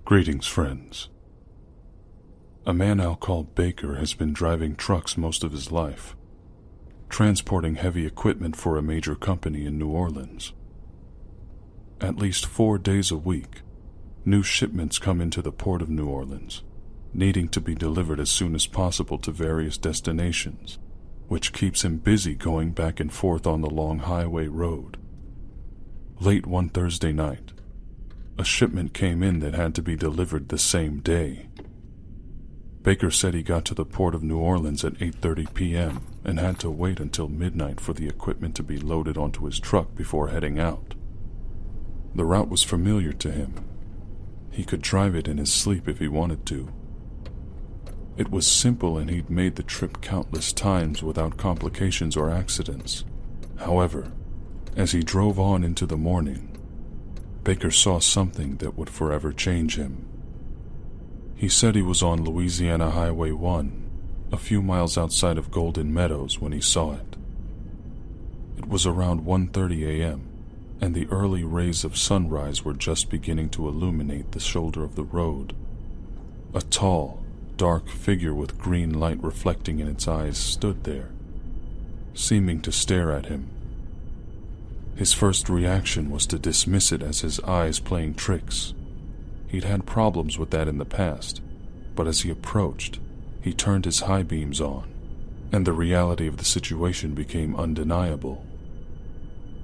Greetings, friends. A man I'll call Baker has been driving trucks most of his life, transporting heavy equipment for a major company in New Orleans. At least 4 days a week, new shipments come into the port of New Orleans, needing to be delivered as soon as possible to various destinations, which keeps him busy going back and forth on the long highway road. Late one Thursday night, a shipment came in that had to be delivered the same day. Baker said he got to the port of New Orleans at 8:30 p.m. and had to wait until midnight for the equipment to be loaded onto his truck before heading out. The route was familiar to him. He could drive it in his sleep if he wanted to. It was simple and he'd made the trip countless times without complications or accidents. However, as he drove on into the morning, Baker saw something that would forever change him. He said he was on Louisiana Highway 1, a few miles outside of Golden Meadows when he saw it. It was around 1:30 a.m., and the early rays of sunrise were just beginning to illuminate the shoulder of the road. A tall, dark figure with green light reflecting in its eyes stood there, seeming to stare at him. His first reaction was to dismiss it as his eyes playing tricks. He'd had problems with that in the past, but as he approached, he turned his high beams on, and the reality of the situation became undeniable.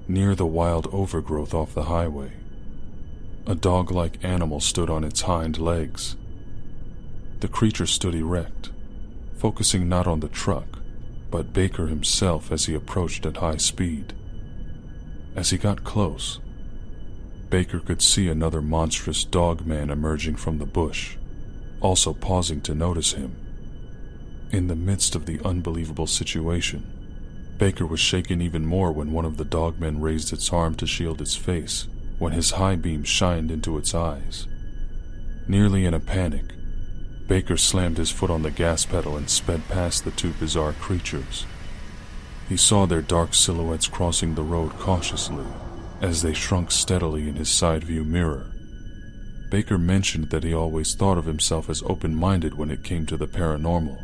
Near the wild overgrowth off the highway, a dog-like animal stood on its hind legs. The creature stood erect, focusing not on the truck, but Baker himself as he approached at high speed. As he got close, Baker could see another monstrous Dogman emerging from the bush, also pausing to notice him. In the midst of the unbelievable situation, Baker was shaken even more when one of the Dogmen raised its arm to shield its face when his high beam shined into its eyes. Nearly in a panic, Baker slammed his foot on the gas pedal and sped past the two bizarre creatures. He saw their dark silhouettes crossing the road cautiously as they shrunk steadily in his side view mirror. Baker mentioned that he always thought of himself as open-minded when it came to the paranormal,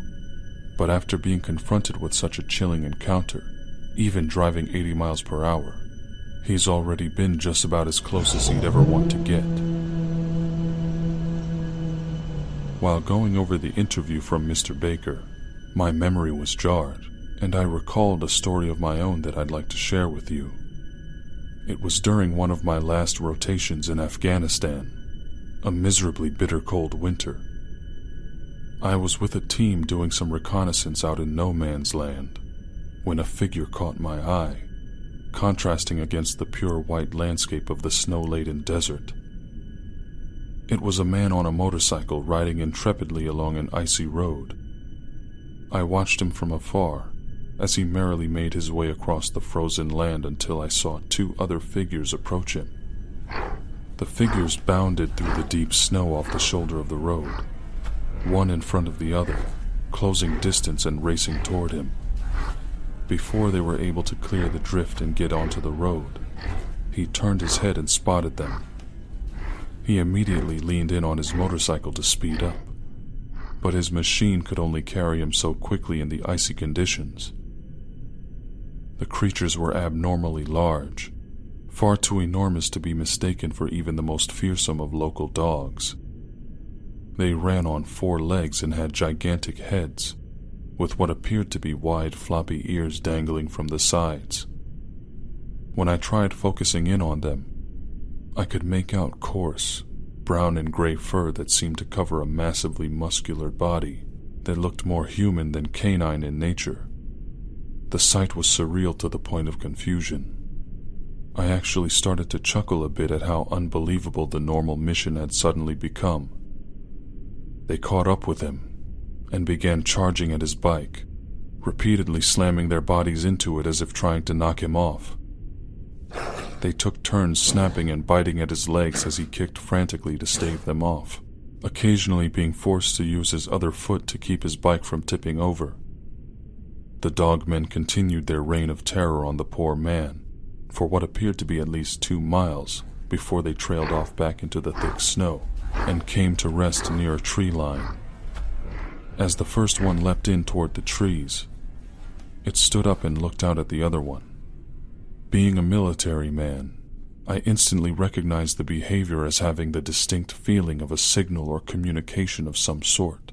but after being confronted with such a chilling encounter, even driving 80 miles per hour, he's already been just about as close as he'd ever want to get. While going over the interview from Mr. Baker, my memory was jarred, and I recalled a story of my own that I'd like to share with you. It was during one of my last rotations in Afghanistan, a miserably bitter cold winter. I was with a team doing some reconnaissance out in no man's land, when a figure caught my eye, contrasting against the pure white landscape of the snow-laden desert. It was a man on a motorcycle riding intrepidly along an icy road. I watched him from afar, as he merrily made his way across the frozen land until I saw two other figures approach him. The figures bounded through the deep snow off the shoulder of the road, one in front of the other, closing distance and racing toward him. Before they were able to clear the drift and get onto the road, he turned his head and spotted them. He immediately leaned in on his motorcycle to speed up, but his machine could only carry him so quickly in the icy conditions. The creatures were abnormally large, far too enormous to be mistaken for even the most fearsome of local dogs. They ran on 4 legs and had gigantic heads, with what appeared to be wide, floppy ears dangling from the sides. When I tried focusing in on them, I could make out coarse, brown and gray fur that seemed to cover a massively muscular body that looked more human than canine in nature. The sight was surreal to the point of confusion. I actually started to chuckle a bit at how unbelievable the normal mission had suddenly become. They caught up with him and began charging at his bike, repeatedly slamming their bodies into it as if trying to knock him off. They took turns snapping and biting at his legs as he kicked frantically to stave them off, occasionally being forced to use his other foot to keep his bike from tipping over. The dogmen continued their reign of terror on the poor man for what appeared to be at least 2 miles before they trailed off back into the thick snow. and came to rest near a tree line. As the first one leapt in toward the trees, it stood up and looked out at the other one. Being a military man, I instantly recognized the behavior as having the distinct feeling of a signal or communication of some sort.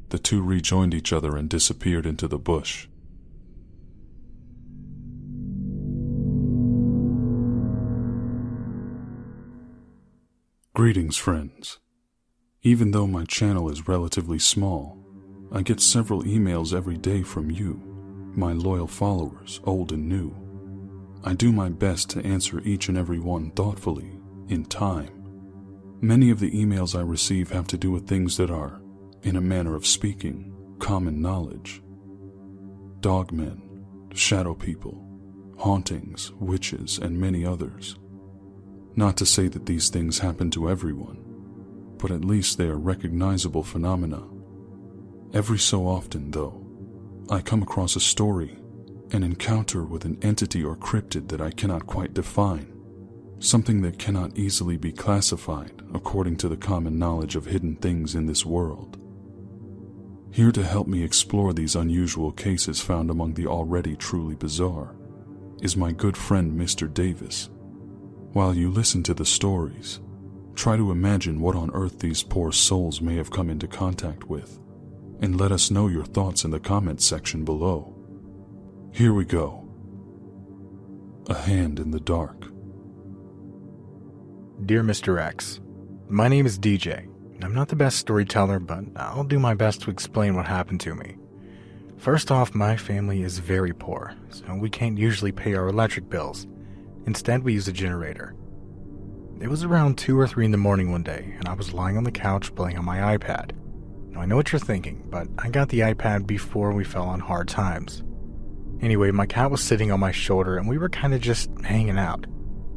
The two rejoined each other and disappeared into the bush. Greetings, friends. Even though my channel is relatively small, I get several emails every day from you, my loyal followers, old and new. I do my best to answer each and every one thoughtfully, in time. Many of the emails I receive have to do with things that are, in a manner of speaking, common knowledge. Dogmen, shadow people, hauntings, witches, and many others. Not to say that these things happen to everyone, but at least they are recognizable phenomena. Every so often, though, I come across a story, an encounter with an entity or cryptid that I cannot quite define, something that cannot easily be classified according to the common knowledge of hidden things in this world. Here to help me explore these unusual cases found among the already truly bizarre is my good friend Mr. Davis. While you listen to the stories, try to imagine what on earth these poor souls may have come into contact with, and let us know your thoughts in the comments section below. Here we go. A Hand in the Dark. Dear Mr. X, my name is DJ. I'm not the best storyteller, but I'll do my best to explain what happened to me. First off, my family is very poor, so we can't usually pay our electric bills. Instead, we use a generator. It was around 2 or 3 in the morning one day, and I was lying on the couch playing on my iPad. Now, I know what you're thinking, but I got the iPad before we fell on hard times. Anyway, my cat was sitting on my shoulder, and we were kind of just hanging out.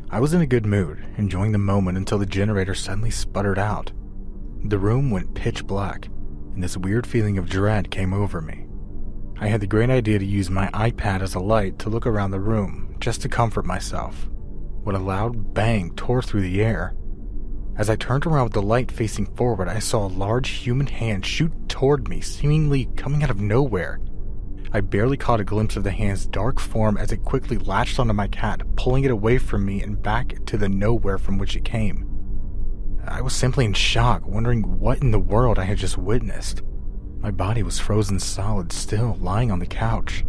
I was in a good mood, enjoying the moment until the generator suddenly sputtered out. The room went pitch black, and this weird feeling of dread came over me. I had the great idea to use my iPad as a light to look around the room, just to comfort myself, when a loud bang tore through the air. As I turned around with the light facing forward, I saw a large human hand shoot toward me, seemingly coming out of nowhere. I barely caught a glimpse of the hand's dark form as it quickly latched onto my cat, pulling it away from me and back to the nowhere from which it came. I was simply in shock, wondering what in the world I had just witnessed. My body was frozen solid, still lying on the couch.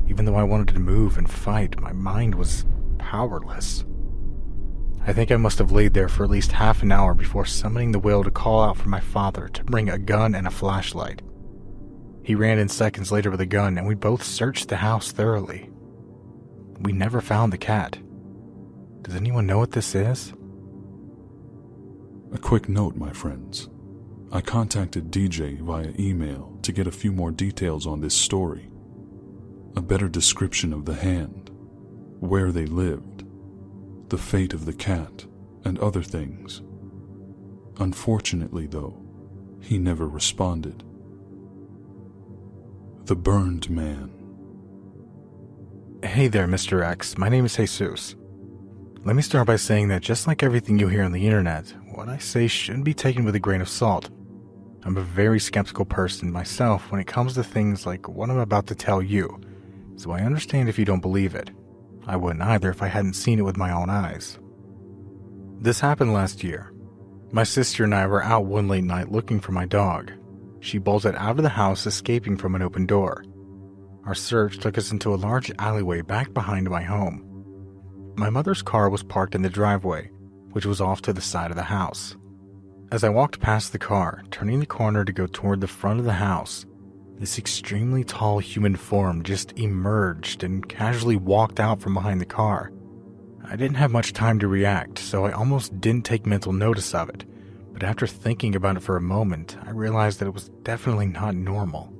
Even though I wanted to move and fight, my mind was powerless. I think I must have laid there for at least half an hour before summoning the will to call out for my father to bring a gun and a flashlight. He ran in seconds later with a gun, and we both searched the house thoroughly. We never found the cat. Does anyone know what this is? A quick note, my friends. I contacted DJ via email to get a few more details on this story. A better description of the hand, where they lived, the fate of the cat, and other things. Unfortunately, though, he never responded. The Burned Man. Hey there, Mr. X. My name is Jesus. Let me start by saying that just like everything you hear on the internet, what I say shouldn't be taken with a grain of salt. I'm a very skeptical person myself when it comes to things like what I'm about to tell you, so I understand if you don't believe it. I wouldn't either if I hadn't seen it with my own eyes. This happened last year. My sister and I were out one late night looking for my dog. She bolted out of the house, escaping from an open door. Our search took us into a large alleyway back behind my home. My mother's car was parked in the driveway, which was off to the side of the house. As I walked past the car, turning the corner to go toward the front of the house, this extremely tall human form just emerged and casually walked out from behind the car. I didn't have much time to react, so I almost didn't take mental notice of it, but after thinking about it for a moment, I realized that it was definitely not normal.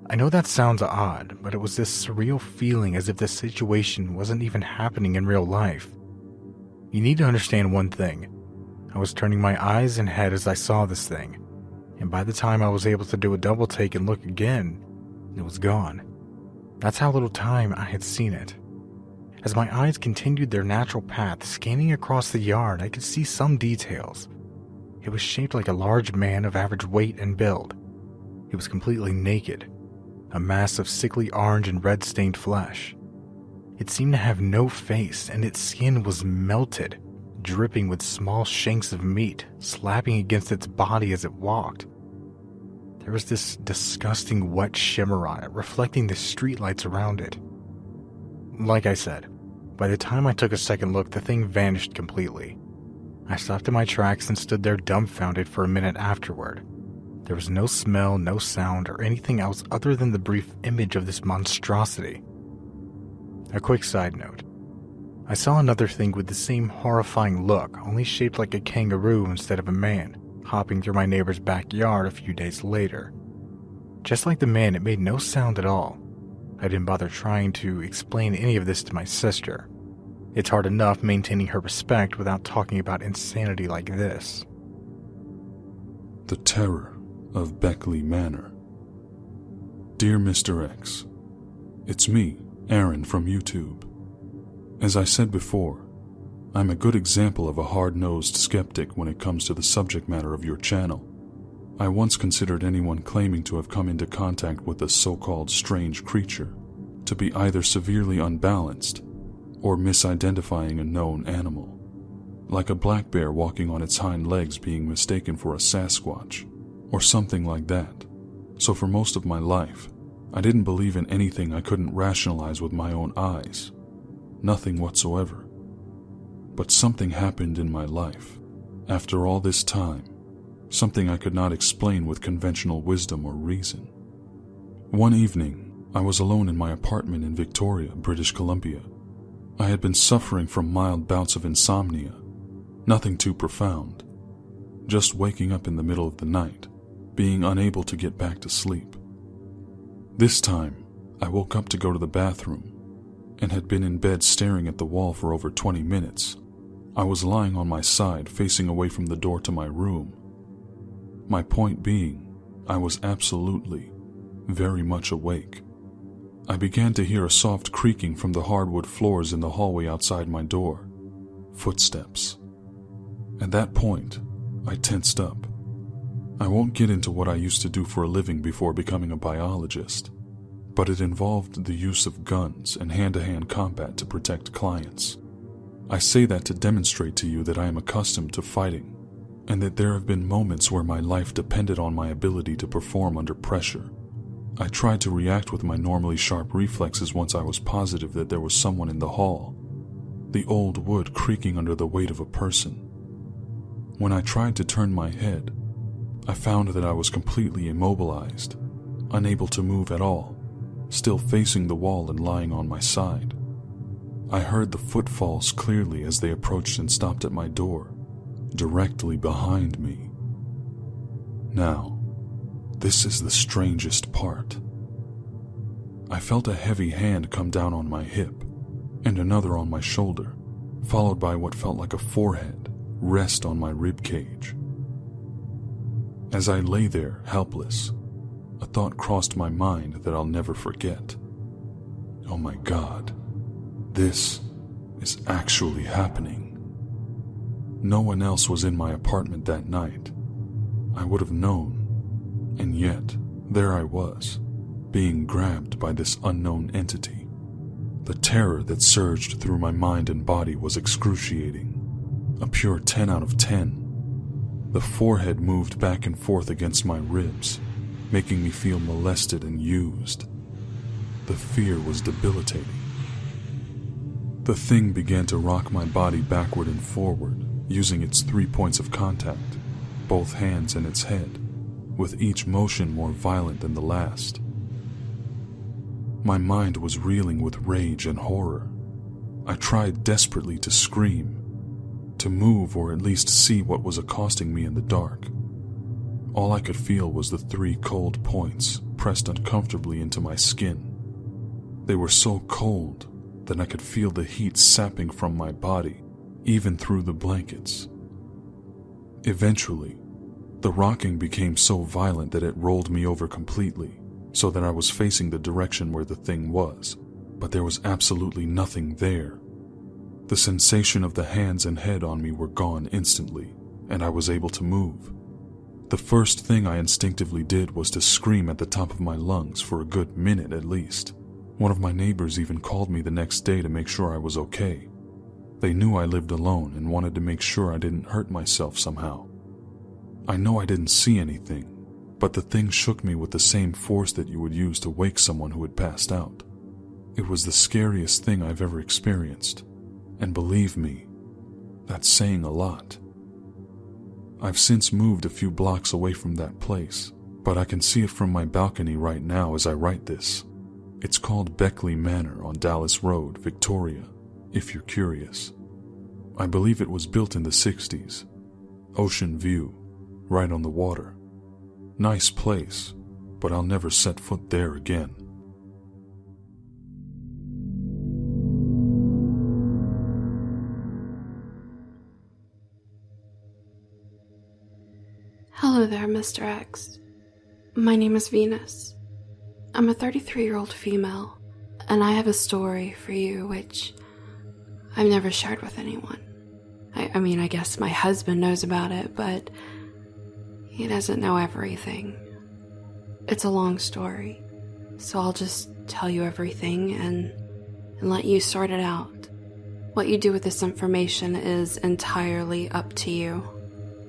I know that sounds odd, but it was this surreal feeling as if the situation wasn't even happening in real life. You need to understand one thing. I was turning my eyes and head as I saw this thing, and by the time I was able to do a double take and look again, it was gone. That's how little time I had seen it. As my eyes continued their natural path, scanning across the yard, I could see some details. It was shaped like a large man of average weight and build. He was completely naked, a mass of sickly orange and red stained flesh. It seemed to have no face, and its skin was melted, dripping with small shanks of meat slapping against its body as it walked. There was this disgusting wet shimmer on it, reflecting the streetlights around it. Like I said, by the time I took a second look, the thing vanished completely. I stopped in my tracks and stood there dumbfounded for a minute afterward. There was no smell, no sound, or anything else other than the brief image of this monstrosity. A quick side note. I saw another thing with the same horrifying look, only shaped like a kangaroo instead of a man, hopping through my neighbor's backyard a few days later. Just like the man, it made no sound at all. I didn't bother trying to explain any of this to my sister. It's hard enough maintaining her respect without talking about insanity like this. The Terror of Beckley Manor. Dear Mr. X, it's me, Aaron from YouTube. As I said before, I'm a good example of a hard-nosed skeptic when it comes to the subject matter of your channel. I once considered anyone claiming to have come into contact with a so-called strange creature to be either severely unbalanced or misidentifying a known animal, like a black bear walking on its hind legs being mistaken for a Sasquatch, or something like that. So for most of my life, I didn't believe in anything I couldn't rationalize with my own eyes. Nothing whatsoever. But something happened in my life, after all this time, something I could not explain with conventional wisdom or reason. One evening, I was alone in my apartment in Victoria, British Columbia. I had been suffering from mild bouts of insomnia, nothing too profound, just waking up in the middle of the night, being unable to get back to sleep. This time, I woke up to go to the bathroom, and had been in bed staring at the wall for over 20 minutes. I was lying on my side, facing away from the door to my room. My point being, I was absolutely, very much awake. I began to hear a soft creaking from the hardwood floors in the hallway outside my door. Footsteps. At that point, I tensed up. I won't get into what I used to do for a living before becoming a biologist, but it involved the use of guns and hand-to-hand combat to protect clients. I say that to demonstrate to you that I am accustomed to fighting, and that there have been moments where my life depended on my ability to perform under pressure. I tried to react with my normally sharp reflexes once I was positive that there was someone in the hall, the old wood creaking under the weight of a person. When I tried to turn my head, I found that I was completely immobilized, unable to move at all, still facing the wall and lying on my side. I heard the footfalls clearly as they approached and stopped at my door, directly behind me. Now, this is the strangest part. I felt a heavy hand come down on my hip, and another on my shoulder, followed by what felt like a forehead rest on my rib cage. As I lay there, helpless, a thought crossed my mind that I'll never forget. Oh my God, this is actually happening. No one else was in my apartment that night. I would have known, and yet there I was, being grabbed by this unknown entity. The terror that surged through my mind and body was excruciating, a pure 10 out of 10. The forehead moved back and forth against my ribs, making me feel molested and used. The fear was debilitating. The thing began to rock my body backward and forward, using its 3 points of contact, both hands and its head, with each motion more violent than the last. My mind was reeling with rage and horror. I tried desperately to scream, to move or at least see what was accosting me in the dark. All I could feel was the 3 cold points pressed uncomfortably into my skin. They were so cold that I could feel the heat sapping from my body, even through the blankets. Eventually, the rocking became so violent that it rolled me over completely, so that I was facing the direction where the thing was, but there was absolutely nothing there. The sensation of the hands and head on me were gone instantly, and I was able to move. The first thing I instinctively did was to scream at the top of my lungs for a good minute at least. One of my neighbors even called me the next day to make sure I was okay. They knew I lived alone and wanted to make sure I didn't hurt myself somehow. I know I didn't see anything, but the thing shook me with the same force that you would use to wake someone who had passed out. It was the scariest thing I've ever experienced, and believe me, that's saying a lot. I've since moved a few blocks away from that place, but I can see it from my balcony right now as I write this. It's called Beckley Manor on Dallas Road, Victoria, if you're curious. I believe it was built in the 60s. Ocean view, right on the water. Nice place, but I'll never set foot there again. Hello there, Mr. X. My name is Venus. I'm a 33-year-old female, and I have a story for you which I've never shared with anyone. I mean, I guess my husband knows about it, but he doesn't know everything. It's a long story, so I'll just tell you everything and let you sort it out. What you do with this information is entirely up to you.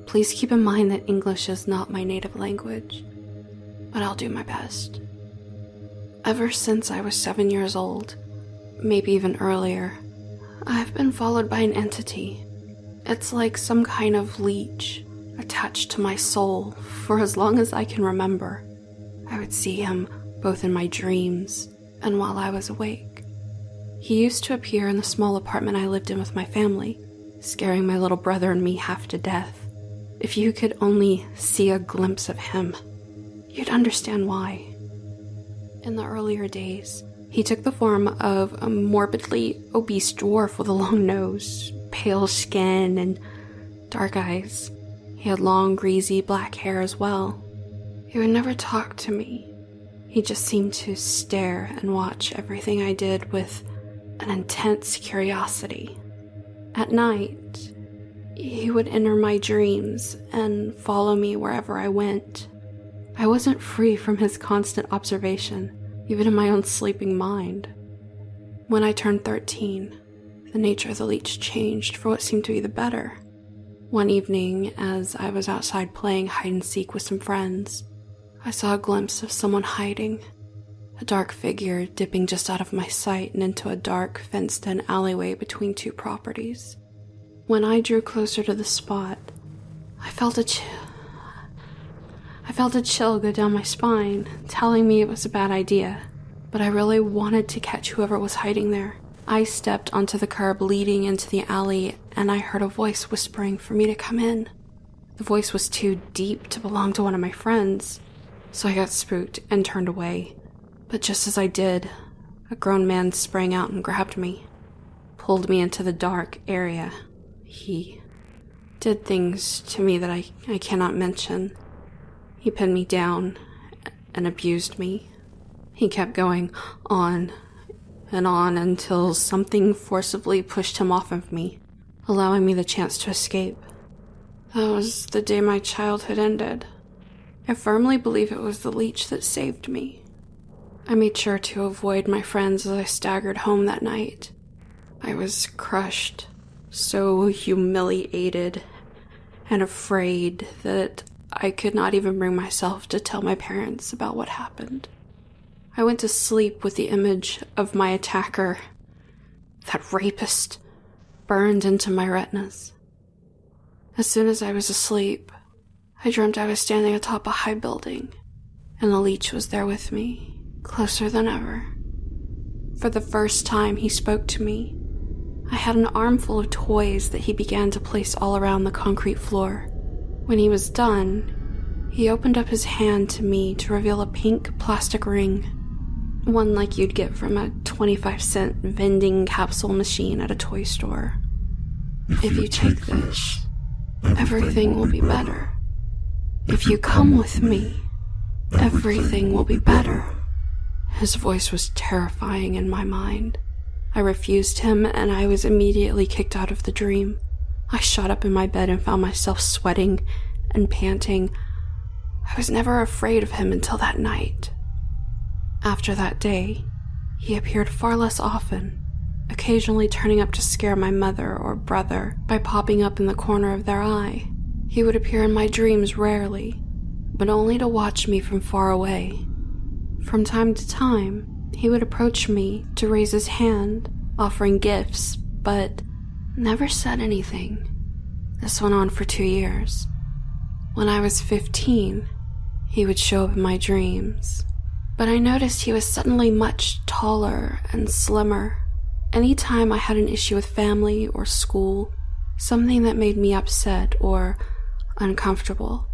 Please keep in mind that English is not my native language, but I'll do my best. Ever since I was 7 years old, maybe even earlier, I've been followed by an entity. It's like some kind of leech attached to my soul for as long as I can remember. I would see him both in my dreams and while I was awake. He used to appear in the small apartment I lived in with my family, scaring my little brother and me half to death. If you could only see a glimpse of him, you'd understand why. In the earlier days, he took the form of a morbidly obese dwarf with a long nose, pale skin, and dark eyes. He had long, greasy black hair as well. He would never talk to me. He just seemed to stare and watch everything I did with an intense curiosity. At night, he would enter my dreams and follow me wherever I went. I wasn't free from his constant observation, even in my own sleeping mind. When I turned 13, the nature of the leech changed for what seemed to be the better. One evening, as I was outside playing hide-and-seek with some friends, I saw a glimpse of someone hiding, a dark figure dipping just out of my sight and into a dark, fenced-in alleyway between two properties. When I drew closer to the spot, I felt a chill go down my spine, telling me it was a bad idea, but I really wanted to catch whoever was hiding there. I stepped onto the curb leading into the alley, and I heard a voice whispering for me to come in. The voice was too deep to belong to one of my friends, so I got spooked and turned away. But just as I did, a grown man sprang out and grabbed me, pulled me into the dark area. He did things to me that I cannot mention. He pinned me down and abused me. He kept going on and on until something forcibly pushed him off of me, allowing me the chance to escape. That was the day my childhood ended. I firmly believe it was the leech that saved me. I made sure to avoid my friends as I staggered home that night. I was crushed, so humiliated and afraid that I could not even bring myself to tell my parents about what happened. I went to sleep with the image of my attacker, that rapist, burned into my retinas. As soon as I was asleep, I dreamt I was standing atop a high building, and the leech was there with me, closer than ever. For the first time, he spoke to me. I had an armful of toys that he began to place all around the concrete floor. When he was done, he opened up his hand to me to reveal a pink plastic ring, one like you'd get from a 25-cent vending capsule machine at a toy store. If you take this, everything will be better. If you come with me, everything will be better. His voice was terrifying in my mind. I refused him, and I was immediately kicked out of the dream. I shot up in my bed and found myself sweating and panting. I was never afraid of him until that night. After that day, he appeared far less often, occasionally turning up to scare my mother or brother by popping up in the corner of their eye. He would appear in my dreams rarely, but only to watch me from far away. From time to time, he would approach me to raise his hand, offering gifts, but never said anything. This went on for 2 years. When I was 15, he would show up in my dreams, but I noticed he was suddenly much taller and slimmer. Anytime I had an issue with family or school, something that made me upset or uncomfortable,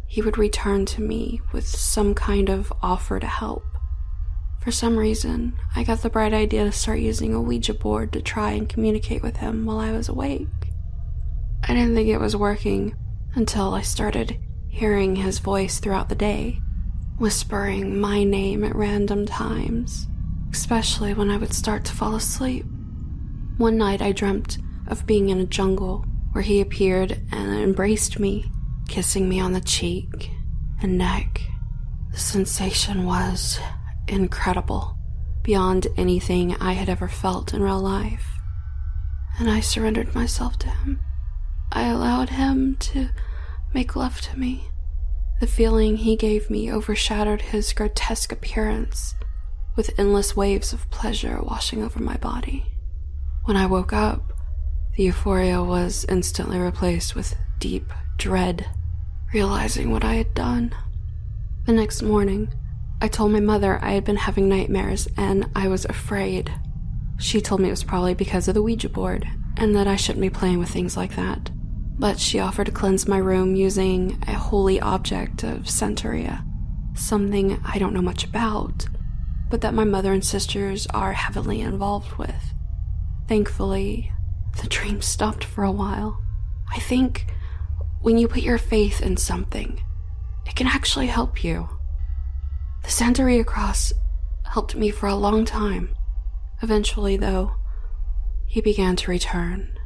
he would return to me with some kind of offer to help. For some reason, I got the bright idea to start using a Ouija board to try and communicate with him while I was awake. I didn't think it was working until I started hearing his voice throughout the day, whispering my name at random times, especially when I would start to fall asleep. One night I dreamt of being in a jungle where he appeared and embraced me, kissing me on the cheek and neck. The sensation was incredible, beyond anything I had ever felt in real life, and I surrendered myself to him. I allowed him to make love to me. The feeling he gave me overshadowed his grotesque appearance, with endless waves of pleasure washing over my body. When I woke up, the euphoria was instantly replaced with deep dread, realizing what I had done. The next morning, I told my mother I had been having nightmares and I was afraid. She told me it was probably because of the Ouija board and that I shouldn't be playing with things like that. But she offered to cleanse my room using a holy object of Santeria, something I don't know much about, but that my mother and sisters are heavily involved with. Thankfully, the dream stopped for a while. I think when you put your faith in something, it can actually help you. The Santeria cross helped me for a long time. Eventually, though, he began to return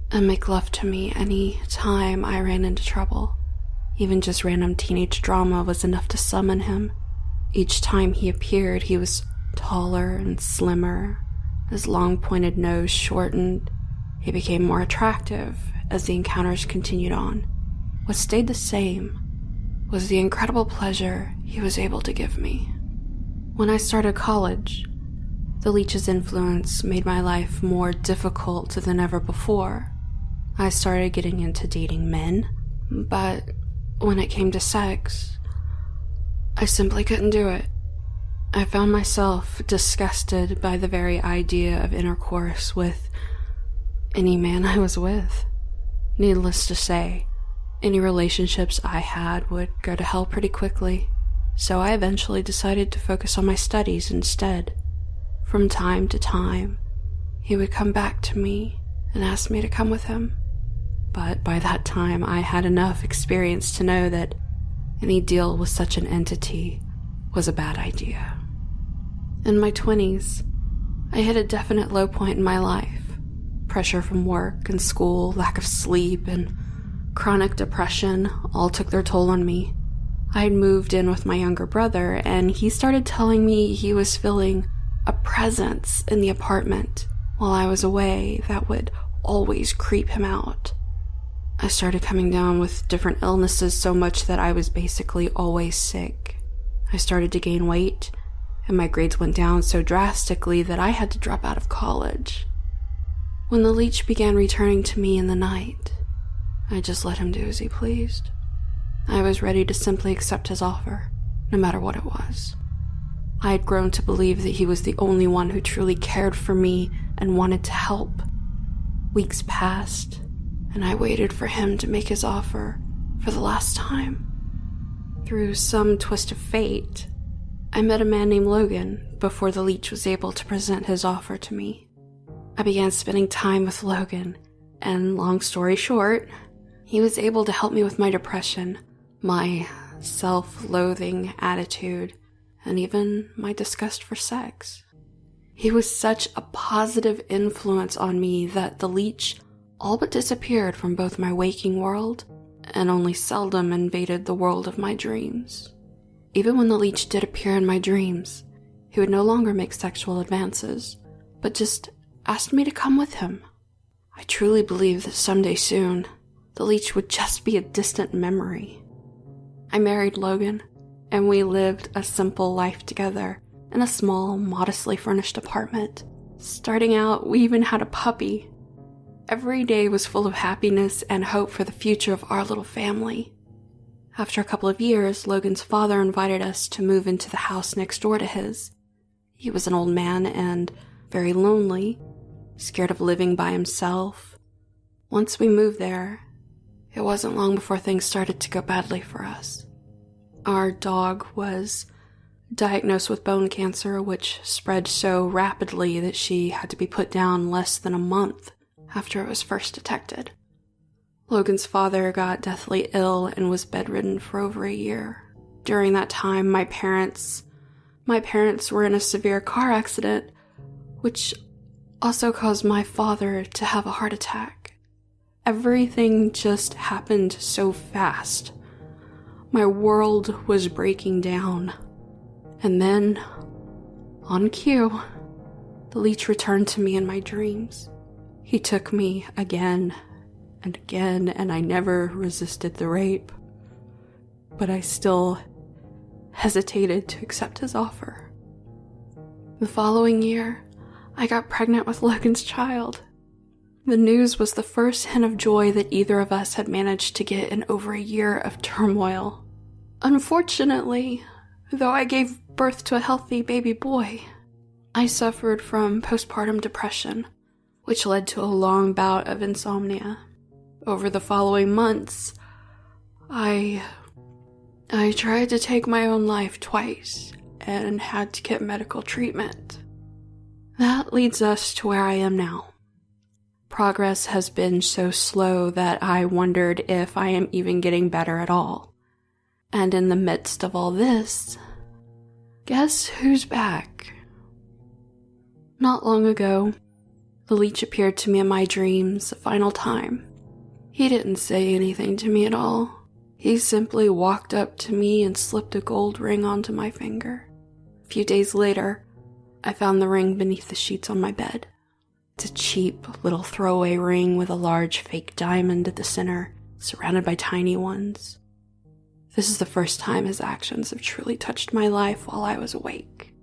and make love to me any time I ran into trouble. Even just random teenage drama was enough to summon him. Each time he appeared, he was taller and slimmer. His long pointed nose shortened. He became more attractive as the encounters continued on. What stayed the same was the incredible pleasure he was able to give me. When I started college, the leech's influence made my life more difficult than ever before. I started getting into dating men, but when it came to sex, I simply couldn't do it. I found myself disgusted by the very idea of intercourse with any man I was with. Needless to say, any relationships I had would go to hell pretty quickly, so I eventually decided to focus on my studies instead. From time to time, he would come back to me and ask me to come with him. But by that time, I had enough experience to know that any deal with such an entity was a bad idea. In my 20s, I hit a definite low point in my life. Pressure from work and school, lack of sleep, and chronic depression all took their toll on me. I had moved in with my younger brother, and he started telling me he was feeling a presence in the apartment while I was away that would always creep him out. I started coming down with different illnesses so much that I was basically always sick. I started to gain weight, and my grades went down so drastically that I had to drop out of college. When the leech began returning to me in the night, I just let him do as he pleased. I was ready to simply accept his offer, no matter what it was. I had grown to believe that he was the only one who truly cared for me and wanted to help. Weeks passed, and I waited for him to make his offer for the last time. Through some twist of fate, I met a man named Logan before the leech was able to present his offer to me. I began spending time with Logan, and long story short, he was able to help me with my depression, my self-loathing attitude, and even my disgust for sex. He was such a positive influence on me that the leech all but disappeared from both my waking world and only seldom invaded the world of my dreams. Even when the leech did appear in my dreams, he would no longer make sexual advances, but just asked me to come with him. I truly believe that someday soon, the leech would just be a distant memory. I married Logan, and we lived a simple life together in a small, modestly furnished apartment. Starting out, we even had a puppy. Every day was full of happiness and hope for the future of our little family. After a couple of years, Logan's father invited us to move into the house next door to his. He was an old man and very lonely, scared of living by himself. Once we moved there, it wasn't long before things started to go badly for us. Our dog was diagnosed with bone cancer, which spread so rapidly that she had to be put down less than a month after it was first detected. Logan's father got deathly ill and was bedridden for over a year. During that time, my parents were in a severe car accident, which also caused my father to have a heart attack. Everything just happened so fast. My world was breaking down. And then, on cue, the leech returned to me in my dreams. He took me again and again, and I never resisted the rape. But I still hesitated to accept his offer. The following year, I got pregnant with Logan's child. The news was the first hint of joy that either of us had managed to get in over a year of turmoil. Unfortunately, though I gave birth to a healthy baby boy, I suffered from postpartum depression, which led to a long bout of insomnia. Over the following months, I tried to take my own life twice and had to get medical treatment. That leads us to where I am now. Progress has been so slow that I wondered if I am even getting better at all. And in the midst of all this, guess who's back? Not long ago, the leech appeared to me in my dreams a final time. He didn't say anything to me at all. He simply walked up to me and slipped a gold ring onto my finger. A few days later, I found the ring beneath the sheets on my bed. It's a cheap little throwaway ring with a large fake diamond at the center, surrounded by tiny ones. This is the first time his actions have truly touched my life while I was awake.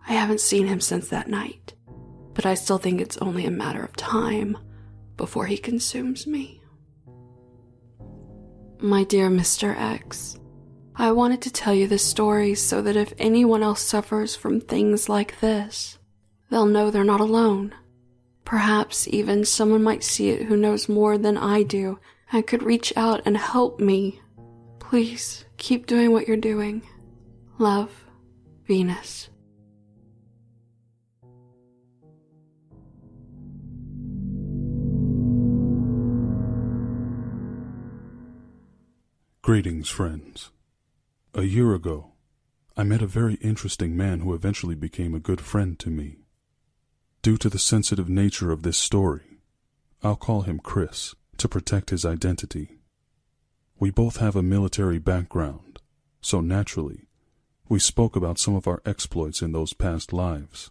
I haven't seen him since that night, but I still think it's only a matter of time before he consumes me. My dear Mr. X, I wanted to tell you this story so that if anyone else suffers from things like this, they'll know they're not alone. Perhaps even someone might see it who knows more than I do and could reach out and help me. Please, keep doing what you're doing. Love, Venus. Greetings, friends. A year ago, I met a very interesting man who eventually became a good friend to me. Due to the sensitive nature of this story, I'll call him Chris to protect his identity. We both have a military background, so naturally, we spoke about some of our exploits in those past lives.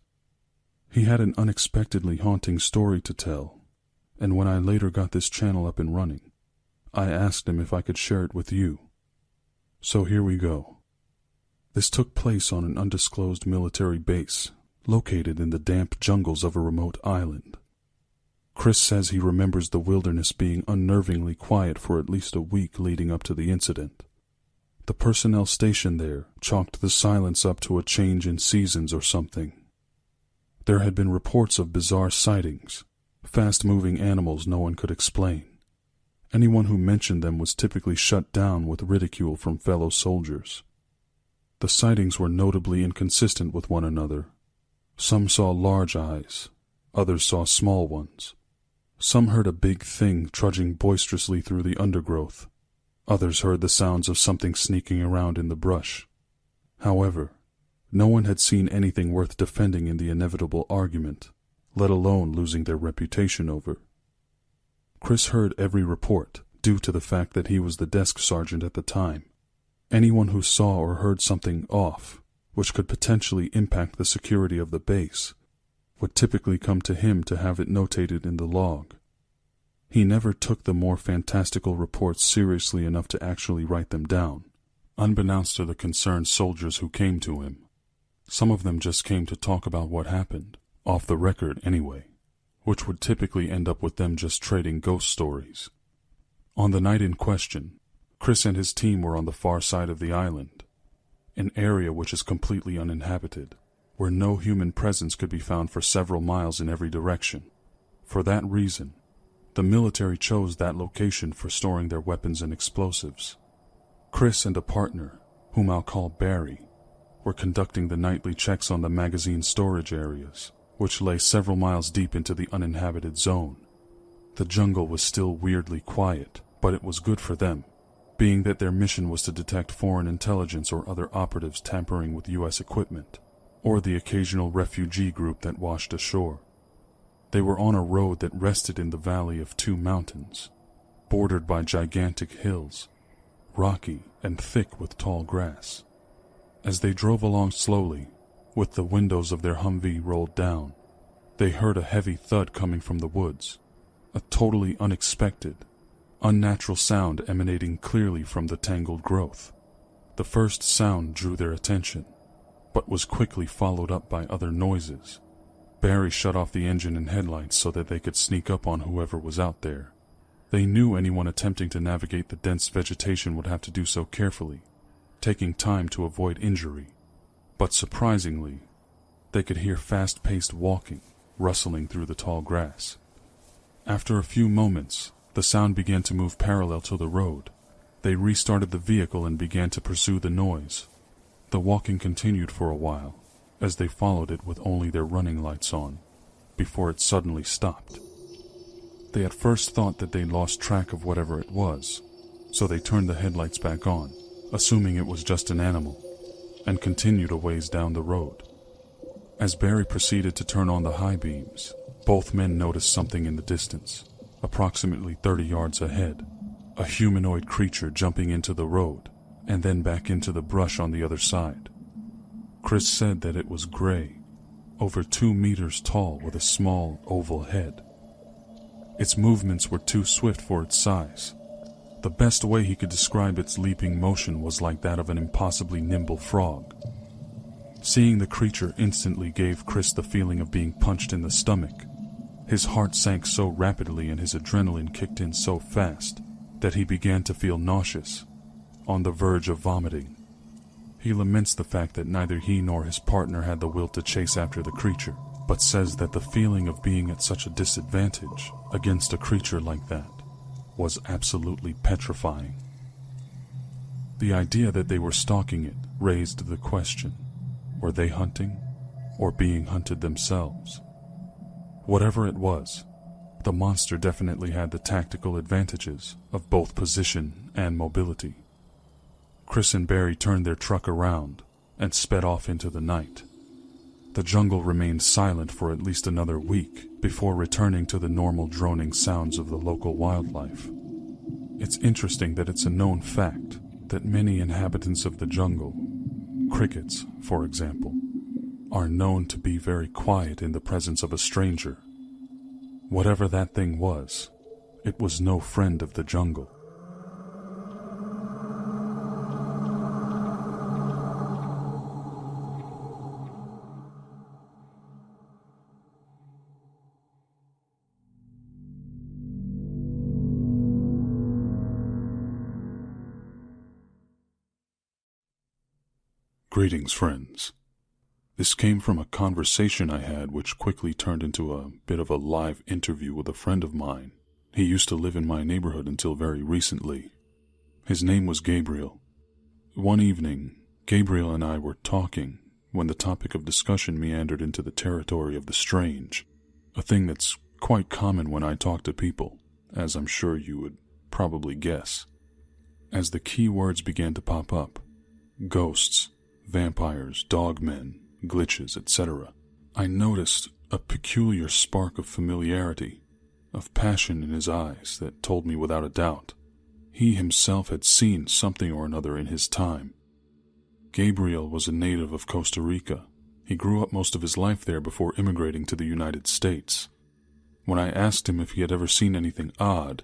He had an unexpectedly haunting story to tell, and when I later got this channel up and running, I asked him if I could share it with you. So here we go. This took place on an undisclosed military base, located in the damp jungles of a remote island. Chris says he remembers the wilderness being unnervingly quiet for at least a week leading up to the incident. The personnel stationed there chalked the silence up to a change in seasons or something. There had been reports of bizarre sightings, fast-moving animals no one could explain. Anyone who mentioned them was typically shut down with ridicule from fellow soldiers. The sightings were notably inconsistent with one another. Some saw large eyes, others saw small ones. Some heard a big thing trudging boisterously through the undergrowth. Others heard the sounds of something sneaking around in the brush. However, no one had seen anything worth defending in the inevitable argument, let alone losing their reputation over. Chris heard every report due to the fact that he was the desk sergeant at the time. Anyone who saw or heard something off, which could potentially impact the security of the base, would typically come to him to have it notated in the log. He never took the more fantastical reports seriously enough to actually write them down, unbeknownst to the concerned soldiers who came to him. Some of them just came to talk about what happened, off the record anyway, which would typically end up with them just trading ghost stories. On the night in question, Chris and his team were on the far side of the island, an area which is completely uninhabited, where no human presence could be found for several miles in every direction. For that reason, the military chose that location for storing their weapons and explosives. Chris and a partner, whom I'll call Barry, were conducting the nightly checks on the magazine storage areas, which lay several miles deep into the uninhabited zone. The jungle was still weirdly quiet, but it was good for them, being that their mission was to detect foreign intelligence or other operatives tampering with U.S. equipment, or the occasional refugee group that washed ashore. They were on a road that rested in the valley of two mountains, bordered by gigantic hills, rocky and thick with tall grass. As they drove along slowly, with the windows of their Humvee rolled down, they heard a heavy thud coming from the woods, a totally unexpected, unnatural sound emanating clearly from the tangled growth. The first sound drew their attention, but was quickly followed up by other noises. Barry shut off the engine and headlights so that they could sneak up on whoever was out there. They knew anyone attempting to navigate the dense vegetation would have to do so carefully, taking time to avoid injury. But surprisingly, they could hear fast-paced walking, rustling through the tall grass. After a few moments, the sound began to move parallel to the road. They restarted the vehicle and began to pursue the noise. The walking continued for a while, as they followed it with only their running lights on, before it suddenly stopped. They at first thought that they'd lost track of whatever it was, so they turned the headlights back on, assuming it was just an animal, and continued a ways down the road. As Barry proceeded to turn on the high beams, both men noticed something in the distance, approximately 30 yards ahead, a humanoid creature jumping into the road, and then back into the brush on the other side. Chris said that it was gray, over 2 meters tall with a small oval head. Its movements were too swift for its size. The best way he could describe its leaping motion was like that of an impossibly nimble frog. Seeing the creature instantly gave Chris the feeling of being punched in the stomach. His heart sank so rapidly and his adrenaline kicked in so fast that he began to feel nauseous, on the verge of vomiting. He laments the fact that neither he nor his partner had the will to chase after the creature, but says that the feeling of being at such a disadvantage against a creature like that was absolutely petrifying. The idea that they were stalking it raised the question, were they hunting or being hunted themselves? Whatever it was, the monster definitely had the tactical advantages of both position and mobility. Chris and Barry turned their truck around and sped off into the night. The jungle remained silent for at least another week before returning to the normal droning sounds of the local wildlife. It's interesting that it's a known fact that many inhabitants of the jungle, crickets, for example, are known to be very quiet in the presence of a stranger. Whatever that thing was, it was no friend of the jungle. Greetings, friends. This came from a conversation I had which quickly turned into a bit of a live interview with a friend of mine. He used to live in my neighborhood until very recently. His name was Gabriel. One evening, Gabriel and I were talking when the topic of discussion meandered into the territory of the strange, a thing that's quite common when I talk to people, as I'm sure you would probably guess. As the key words began to pop up, ghosts, vampires, dogmen, glitches, etc., I noticed a peculiar spark of familiarity, of passion in his eyes that told me without a doubt he himself had seen something or another in his time. Gabriel was a native of Costa Rica. He grew up most of his life there before immigrating to the United States. When I asked him if he had ever seen anything odd,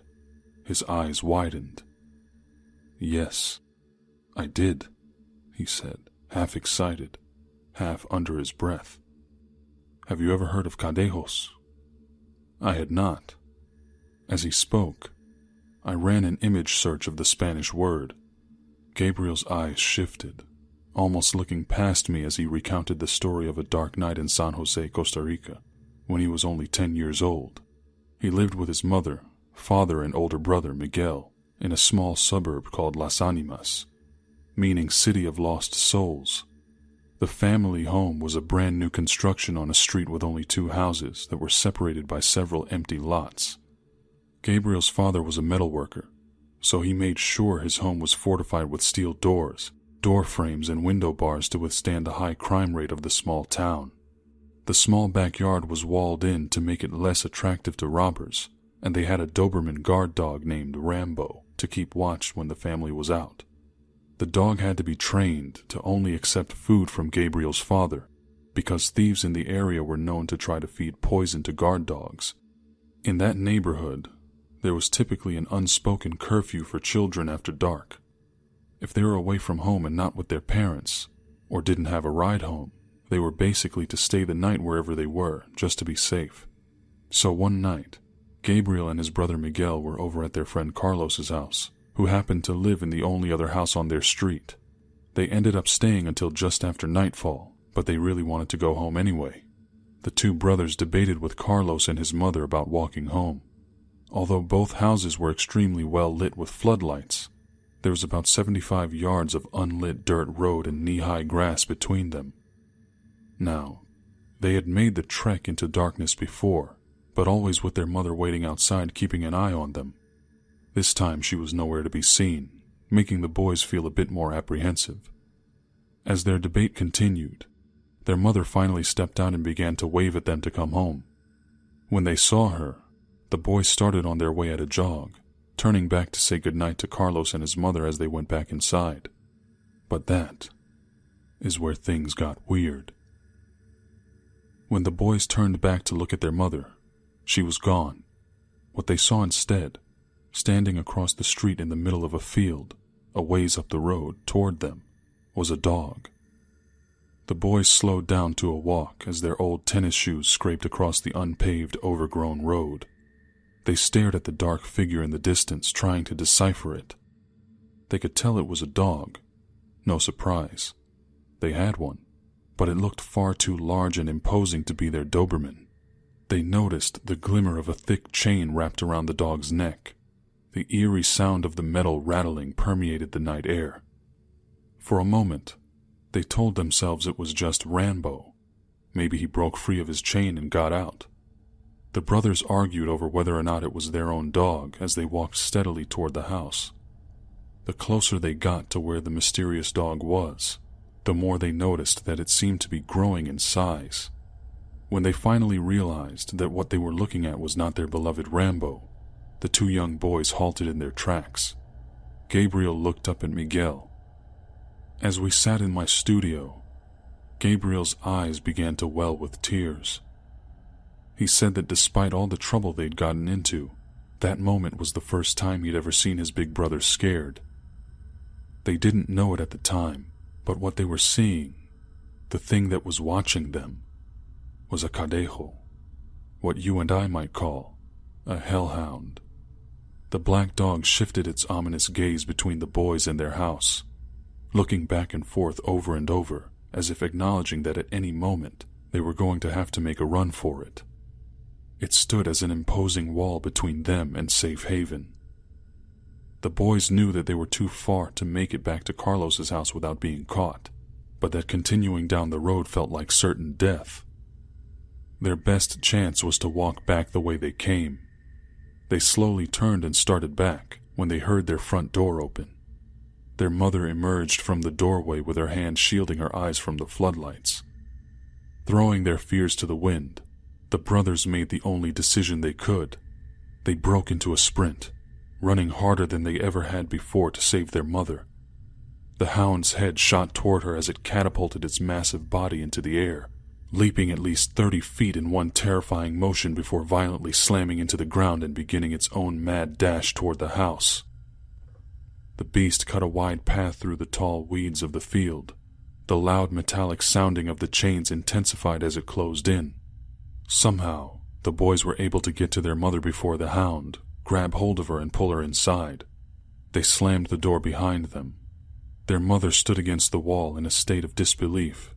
his eyes widened. "Yes, I did," he said, half excited, half under his breath. "Have you ever heard of cadejos?" I had not. As he spoke, I ran an image search of the Spanish word. Gabriel's eyes shifted, almost looking past me as he recounted the story of a dark night in San Jose, Costa Rica, when he was only 10 years old. He lived with his mother, father, and older brother, Miguel, in a small suburb called Las Animas, meaning City of Lost Souls. The family home was a brand new construction on a street with only 2 houses that were separated by several empty lots. Gabriel's father was a metal worker, so he made sure his home was fortified with steel doors, door frames, and window bars to withstand the high crime rate of the small town. The small backyard was walled in to make it less attractive to robbers, and they had a Doberman guard dog named Rambo to keep watch when the family was out. The dog had to be trained to only accept food from Gabriel's father, because thieves in the area were known to try to feed poison to guard dogs. In that neighborhood, there was typically an unspoken curfew for children after dark. If they were away from home and not with their parents, or didn't have a ride home, they were basically to stay the night wherever they were, just to be safe. So one night, Gabriel and his brother Miguel were over at their friend Carlos's house, who happened to live in the only other house on their street. They ended up staying until just after nightfall, but they really wanted to go home anyway. The 2 brothers debated with Carlos and his mother about walking home. Although both houses were extremely well lit with floodlights, there was about 75 yards of unlit dirt road and knee-high grass between them. Now, they had made the trek into darkness before, but always with their mother waiting outside keeping an eye on them. This time she was nowhere to be seen, making the boys feel a bit more apprehensive. As their debate continued, their mother finally stepped out and began to wave at them to come home. When they saw her, the boys started on their way at a jog, turning back to say goodnight to Carlos and his mother as they went back inside. But that is where things got weird. When the boys turned back to look at their mother, she was gone. What they saw instead, standing across the street in the middle of a field, a ways up the road toward them, was a dog. The boys slowed down to a walk as their old tennis shoes scraped across the unpaved, overgrown road. They stared at the dark figure in the distance, trying to decipher it. They could tell it was a dog. No surprise. They had one, but it looked far too large and imposing to be their Doberman. They noticed the glimmer of a thick chain wrapped around the dog's neck. The eerie sound of the metal rattling permeated the night air. For a moment, they told themselves it was just Rambo. Maybe he broke free of his chain and got out. The brothers argued over whether or not it was their own dog as they walked steadily toward the house. The closer they got to where the mysterious dog was, the more they noticed that it seemed to be growing in size. When they finally realized that what they were looking at was not their beloved Rambo, the 2 young boys halted in their tracks. Gabriel looked up at Miguel. As we sat in my studio, Gabriel's eyes began to well with tears. He said that despite all the trouble they'd gotten into, that moment was the first time he'd ever seen his big brother scared. They didn't know it at the time, but what they were seeing, the thing that was watching them, was a cadejo, what you and I might call a hellhound. The black dog shifted its ominous gaze between the boys and their house, looking back and forth over and over, as if acknowledging that at any moment they were going to have to make a run for it. It stood as an imposing wall between them and safe haven. The boys knew that they were too far to make it back to Carlos's house without being caught, but that continuing down the road felt like certain death. Their best chance was to walk back the way they came. They slowly turned and started back when they heard their front door open. Their mother emerged from the doorway with her hand shielding her eyes from the floodlights. Throwing their fears to the wind, the brothers made the only decision they could. They broke into a sprint, running harder than they ever had before to save their mother. The hound's head shot toward her as it catapulted its massive body into the air, leaping at least 30 feet in one terrifying motion before violently slamming into the ground and beginning its own mad dash toward the house. The beast cut a wide path through the tall weeds of the field. The loud metallic sounding of the chains intensified as it closed in. Somehow, the boys were able to get to their mother before the hound, grab hold of her and pull her inside. They slammed the door behind them. Their mother stood against the wall in a state of disbelief,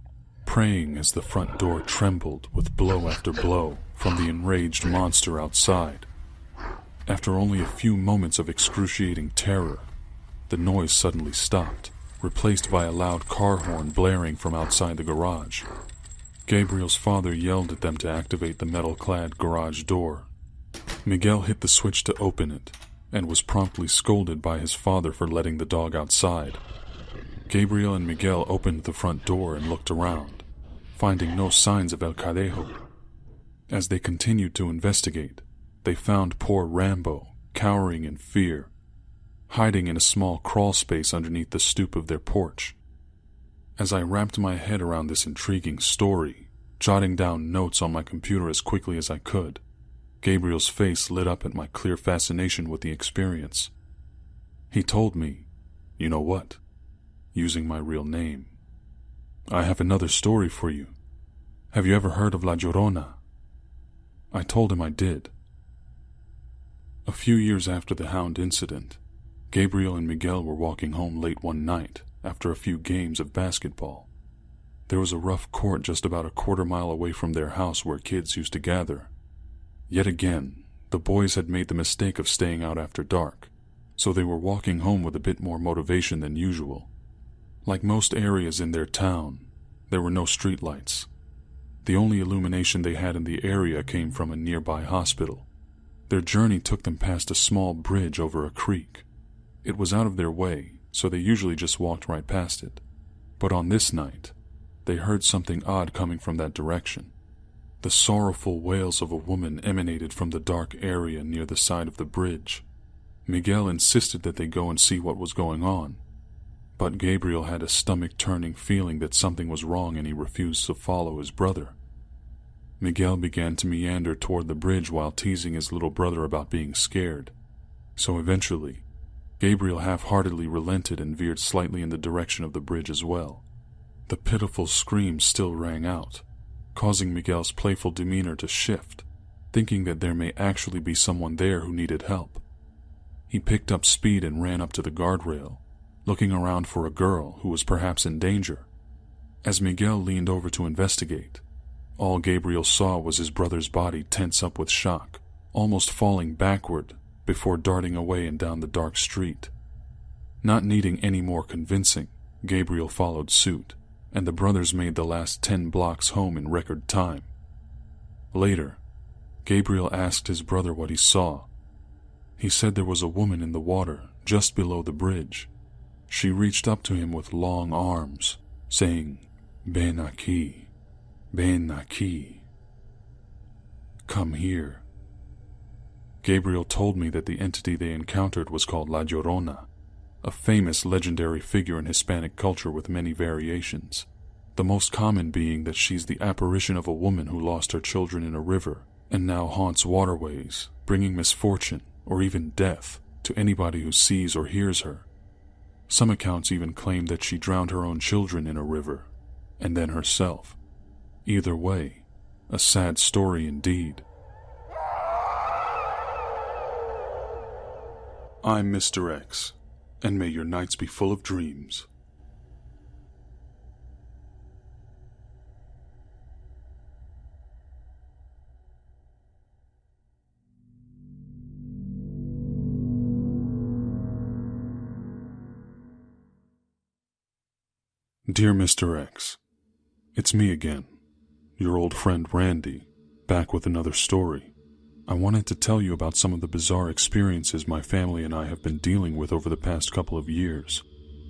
praying as the front door trembled with blow after blow from the enraged monster outside. After only a few moments of excruciating terror, the noise suddenly stopped, replaced by a loud car horn blaring from outside the garage. Gabriel's father yelled at them to activate the metal-clad garage door. Miguel hit the switch to open it, and was promptly scolded by his father for letting the dog outside. Gabriel and Miguel opened the front door and looked around, finding no signs of El Cadejo. As they continued to investigate, they found poor Rambo cowering in fear, hiding in a small crawl space underneath the stoop of their porch. As I wrapped my head around this intriguing story, jotting down notes on my computer as quickly as I could, Gabriel's face lit up at my clear fascination with the experience. He told me, "You know what?" using my real name. "I have another story for you. Have you ever heard of La Llorona?" I told him I did. A few years after the hound incident, Gabriel and Miguel were walking home late one night after a few games of basketball. There was a rough court just about a quarter-mile away from their house where kids used to gather. Yet again, the boys had made the mistake of staying out after dark, so they were walking home with a bit more motivation than usual. Like most areas in their town, there were no streetlights. The only illumination they had in the area came from a nearby hospital. Their journey took them past a small bridge over a creek. It was out of their way, so they usually just walked right past it. But on this night, they heard something odd coming from that direction. The sorrowful wails of a woman emanated from the dark area near the side of the bridge. Miguel insisted that they go and see what was going on, but Gabriel had a stomach-turning feeling that something was wrong and he refused to follow his brother. Miguel began to meander toward the bridge while teasing his little brother about being scared. So eventually, Gabriel half-heartedly relented and veered slightly in the direction of the bridge as well. The pitiful screams still rang out, causing Miguel's playful demeanor to shift, thinking that there may actually be someone there who needed help. He picked up speed and ran up to the guardrail, looking around for a girl who was perhaps in danger. As Miguel leaned over to investigate, all Gabriel saw was his brother's body tense up with shock, almost falling backward before darting away and down the dark street. Not needing any more convincing, Gabriel followed suit, and the brothers made the last 10 blocks home in record time. Later, Gabriel asked his brother what he saw. He said there was a woman in the water just below the bridge. She reached up to him with long arms, saying, "Ven aquí, ven aquí. Come here." Gabriel told me that the entity they encountered was called La Llorona, a famous legendary figure in Hispanic culture with many variations, the most common being that she's the apparition of a woman who lost her children in a river and now haunts waterways, bringing misfortune or even death to anybody who sees or hears her. Some accounts even claim that she drowned her own children in a river, and then herself. Either way, a sad story indeed. I'm Mr. X, and may your nights be full of dreams. Dear Mr. X, it's me again, your old friend Randy, back with another story. I wanted to tell you about some of the bizarre experiences my family and I have been dealing with over the past couple of years.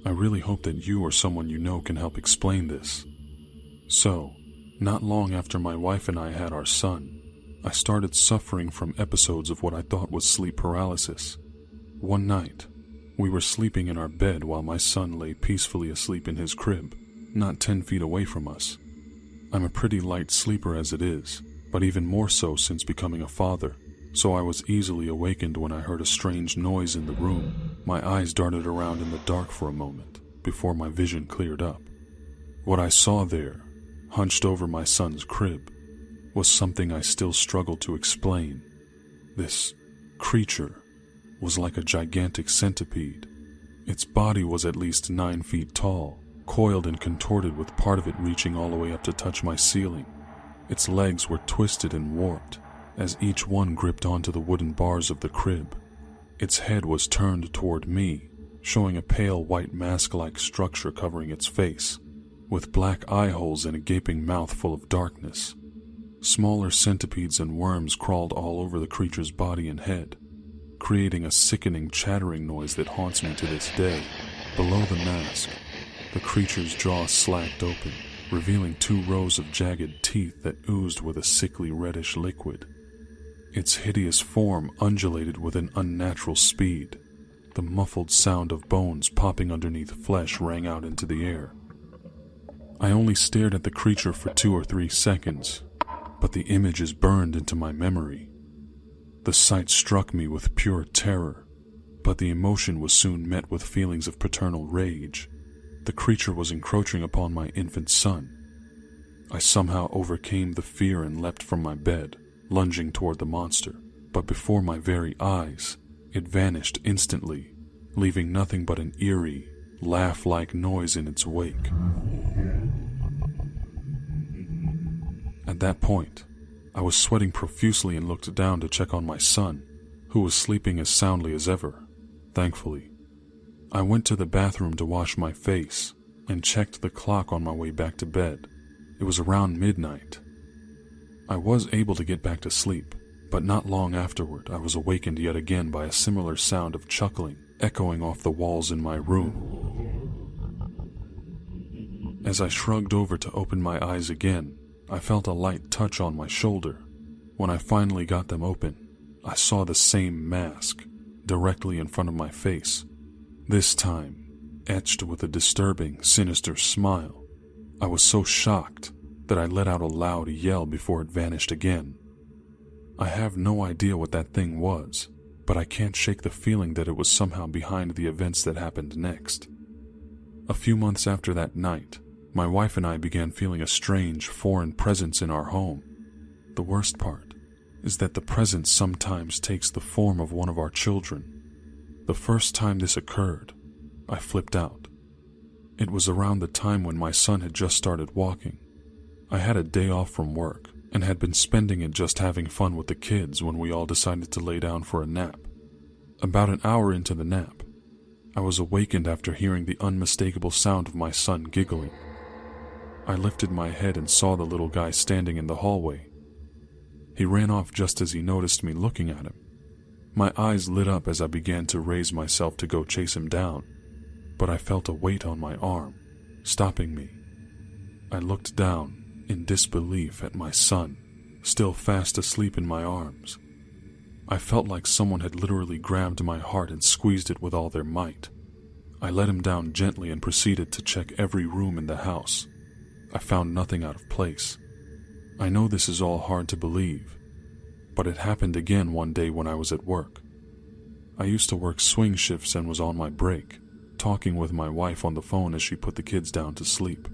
I really hope that you or someone you know can help explain this. So, not long after my wife and I had our son, I started suffering from episodes of what I thought was sleep paralysis. One night, we were sleeping in our bed while my son lay peacefully asleep in his crib, not 10 feet away from us. I'm a pretty light sleeper as it is, but even more so since becoming a father, so I was easily awakened when I heard a strange noise in the room. My eyes darted around in the dark for a moment, before my vision cleared up. What I saw there, hunched over my son's crib, was something I still struggle to explain. This creature was like a gigantic centipede. Its body was at least 9 feet tall, coiled and contorted with part of it reaching all the way up to touch my ceiling. Its legs were twisted and warped, as each one gripped onto the wooden bars of the crib. Its head was turned toward me, showing a pale white mask-like structure covering its face, with black eye holes and a gaping mouth full of darkness. Smaller centipedes and worms crawled all over the creature's body and head, creating a sickening chattering noise that haunts me to this day. Below the mask, the creature's jaw slacked open, revealing 2 rows of jagged teeth that oozed with a sickly reddish liquid. Its hideous form undulated with an unnatural speed. The muffled sound of bones popping underneath flesh rang out into the air. I only stared at the creature for 2 or 3 seconds, but the image is burned into my memory. The sight struck me with pure terror, but the emotion was soon met with feelings of paternal rage. The creature was encroaching upon my infant son. I somehow overcame the fear and leapt from my bed, lunging toward the monster, but before my very eyes, it vanished instantly, leaving nothing but an eerie, laugh-like noise in its wake. At that point, I was sweating profusely and looked down to check on my son, who was sleeping as soundly as ever, thankfully. I went to the bathroom to wash my face and checked the clock on my way back to bed. It was around midnight. I was able to get back to sleep, but not long afterward I was awakened yet again by a similar sound of chuckling echoing off the walls in my room. As I shrugged over to open my eyes again, I felt a light touch on my shoulder. When I finally got them open, I saw the same mask directly in front of my face, this time etched with a disturbing, sinister smile. I was so shocked that I let out a loud yell before it vanished again. I have no idea what that thing was, but I can't shake the feeling that it was somehow behind the events that happened next. A few months after that night, my wife and I began feeling a strange, foreign presence in our home. The worst part is that the presence sometimes takes the form of one of our children. The first time this occurred, I flipped out. It was around the time when my son had just started walking. I had a day off from work and had been spending it just having fun with the kids when we all decided to lay down for a nap. About an hour into the nap, I was awakened after hearing the unmistakable sound of my son giggling. I lifted my head and saw the little guy standing in the hallway. He ran off just as he noticed me looking at him. My eyes lit up as I began to raise myself to go chase him down, but I felt a weight on my arm, stopping me. I looked down in disbelief at my son, still fast asleep in my arms. I felt like someone had literally grabbed my heart and squeezed it with all their might. I let him down gently and proceeded to check every room in the house. I found nothing out of place. I know this is all hard to believe, but it happened again one day when I was at work. I used to work swing shifts and was on my break, talking with my wife on the phone as she put the kids down to sleep.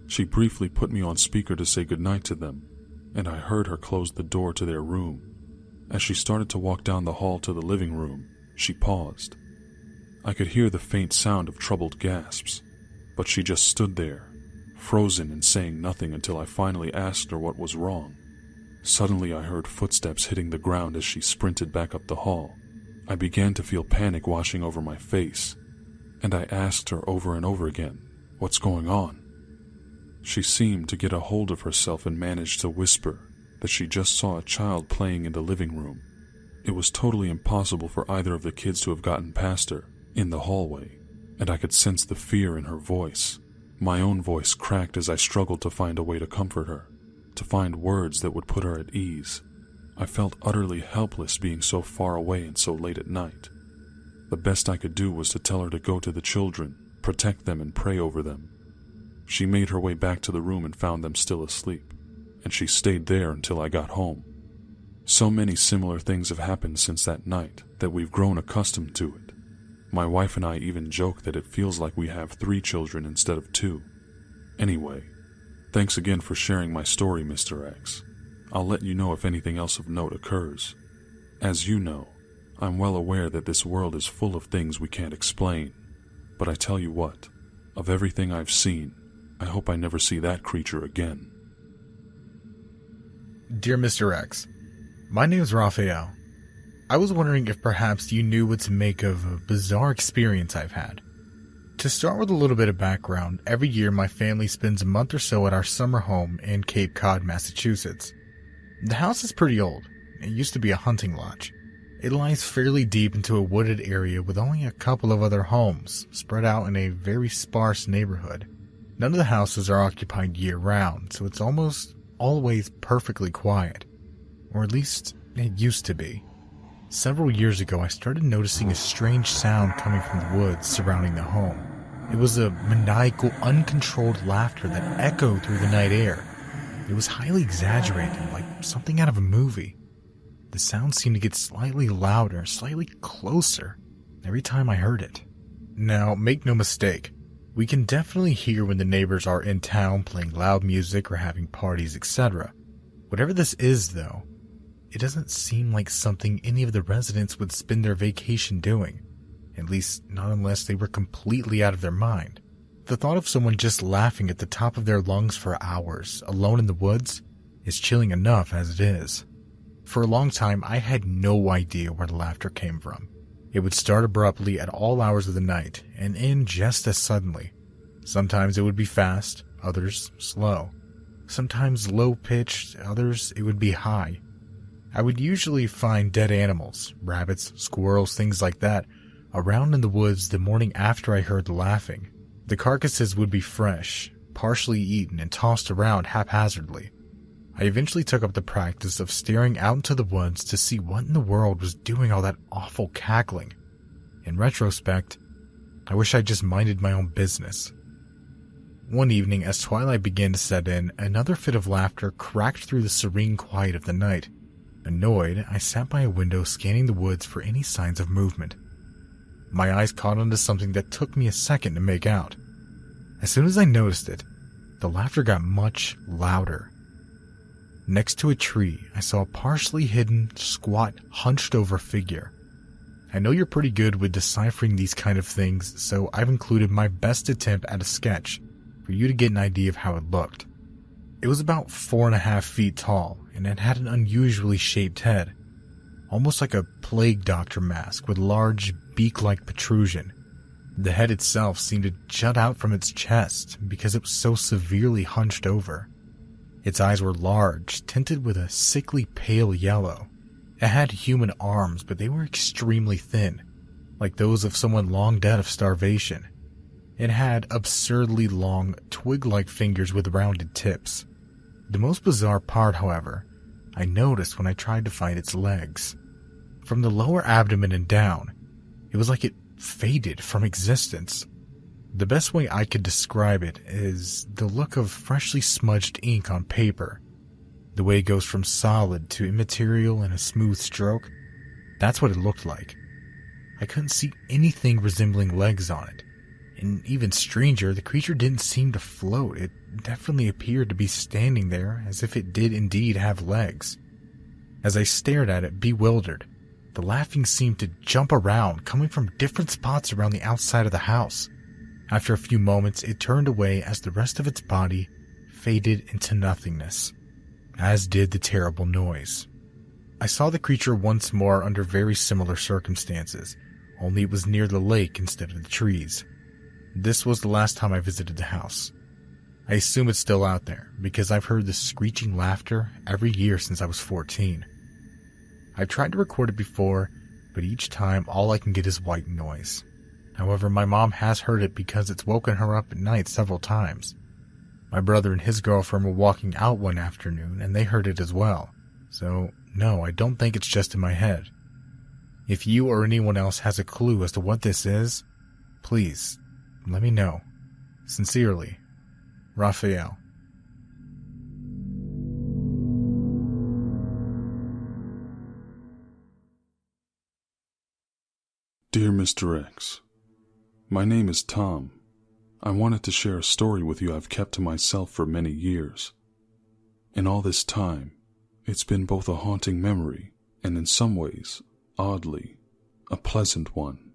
She briefly put me on speaker to say goodnight to them, and I heard her close the door to their room. As she started to walk down the hall to the living room, she paused. I could hear the faint sound of troubled gasps, but she just stood there, frozen and saying nothing until I finally asked her what was wrong. Suddenly I heard footsteps hitting the ground as she sprinted back up the hall. I began to feel panic washing over my face, and I asked her over and over again, "What's going on?" She seemed to get a hold of herself and managed to whisper that she just saw a child playing in the living room. It was totally impossible for either of the kids to have gotten past her in the hallway, and I could sense the fear in her voice. My own voice cracked as I struggled to find a way to comfort her, to find words that would put her at ease. I felt utterly helpless being so far away and so late at night. The best I could do was to tell her to go to the children, protect them, and pray over them. She made her way back to the room and found them still asleep, and she stayed there until I got home. So many similar things have happened since that night that we've grown accustomed to it. My wife and I even joke that it feels like we have 3 children instead of 2. Anyway, thanks again for sharing my story, Mr. X. I'll let you know if anything else of note occurs. As you know, I'm well aware that this world is full of things we can't explain, but I tell you what, of everything I've seen, I hope I never see that creature again. Dear Mr. X, my name is Raphael. I was wondering if perhaps you knew what to make of a bizarre experience I've had. To start with a little bit of background, every year my family spends a month or so at our summer home in Cape Cod, Massachusetts. The house is pretty old. It used to be a hunting lodge. It lies fairly deep into a wooded area with only a couple of other homes spread out in a very sparse neighborhood. None of the houses are occupied year-round, so it's almost always perfectly quiet. Or at least, it used to be. Several years ago, I started noticing a strange sound coming from the woods surrounding the home. It was a maniacal, uncontrolled laughter that echoed through the night air. It was highly exaggerated, like something out of a movie. The sound seemed to get slightly louder, slightly closer, every time I heard it. Now, make no mistake, we can definitely hear when the neighbors are in town playing loud music or having parties, etc. Whatever this is, though, it doesn't seem like something any of the residents would spend their vacation doing. At least, not unless they were completely out of their mind. The thought of someone just laughing at the top of their lungs for hours, alone in the woods, is chilling enough as it is. For a long time, I had no idea where the laughter came from. It would start abruptly at all hours of the night, and end just as suddenly. Sometimes it would be fast, others slow. Sometimes low-pitched, others it would be high. I would usually find dead animals, rabbits, squirrels, things like that, around in the woods the morning after I heard the laughing. The carcasses would be fresh, partially eaten, and tossed around haphazardly. I eventually took up the practice of staring out into the woods to see what in the world was doing all that awful cackling. In retrospect, I wish I just minded my own business. One evening, as twilight began to set in, another fit of laughter cracked through the serene quiet of the night. Annoyed, I sat by a window scanning the woods for any signs of movement. My eyes caught onto something that took me a second to make out. As soon as I noticed it, the laughter got much louder. Next to a tree, I saw a partially hidden, squat, hunched-over figure. I know you're pretty good with deciphering these kind of things, so I've included my best attempt at a sketch for you to get an idea of how it looked. It was about 4.5 feet tall, and it had an unusually shaped head, almost like a plague doctor mask with large, beak-like protrusion. The head itself seemed to jut out from its chest because it was so severely hunched over. Its eyes were large, tinted with a sickly pale yellow. It had human arms, but they were extremely thin, like those of someone long dead of starvation. It had absurdly long, twig-like fingers with rounded tips. The most bizarre part, however, I noticed when I tried to find its legs. From the lower abdomen and down, it was like it faded from existence. The best way I could describe it is the look of freshly smudged ink on paper. The way it goes from solid to immaterial in a smooth stroke, that's what it looked like. I couldn't see anything resembling legs on it. And even stranger, the creature didn't seem to float. It definitely appeared to be standing there as if it did indeed have legs. As I stared at it, bewildered, the laughing seemed to jump around, coming from different spots around the outside of the house. After a few moments, it turned away as the rest of its body faded into nothingness, as did the terrible noise. I saw the creature once more under very similar circumstances, only it was near the lake instead of the trees. This was the last time I visited the house. I assume it's still out there, because I've heard the screeching laughter every year since I was 14. I've tried to record it before, but each time all I can get is white noise. However, my mom has heard it because it's woken her up at night several times. My brother and his girlfriend were walking out one afternoon and they heard it as well, so No, I don't think it's just in my head. If you or anyone else has a clue as to what this is, please, let me know. Sincerely, Raphael. Dear Mr. X, my name is Tom. I wanted to share a story with you I've kept to myself for many years. In all this time, it's been both a haunting memory and in some ways, oddly, a pleasant one.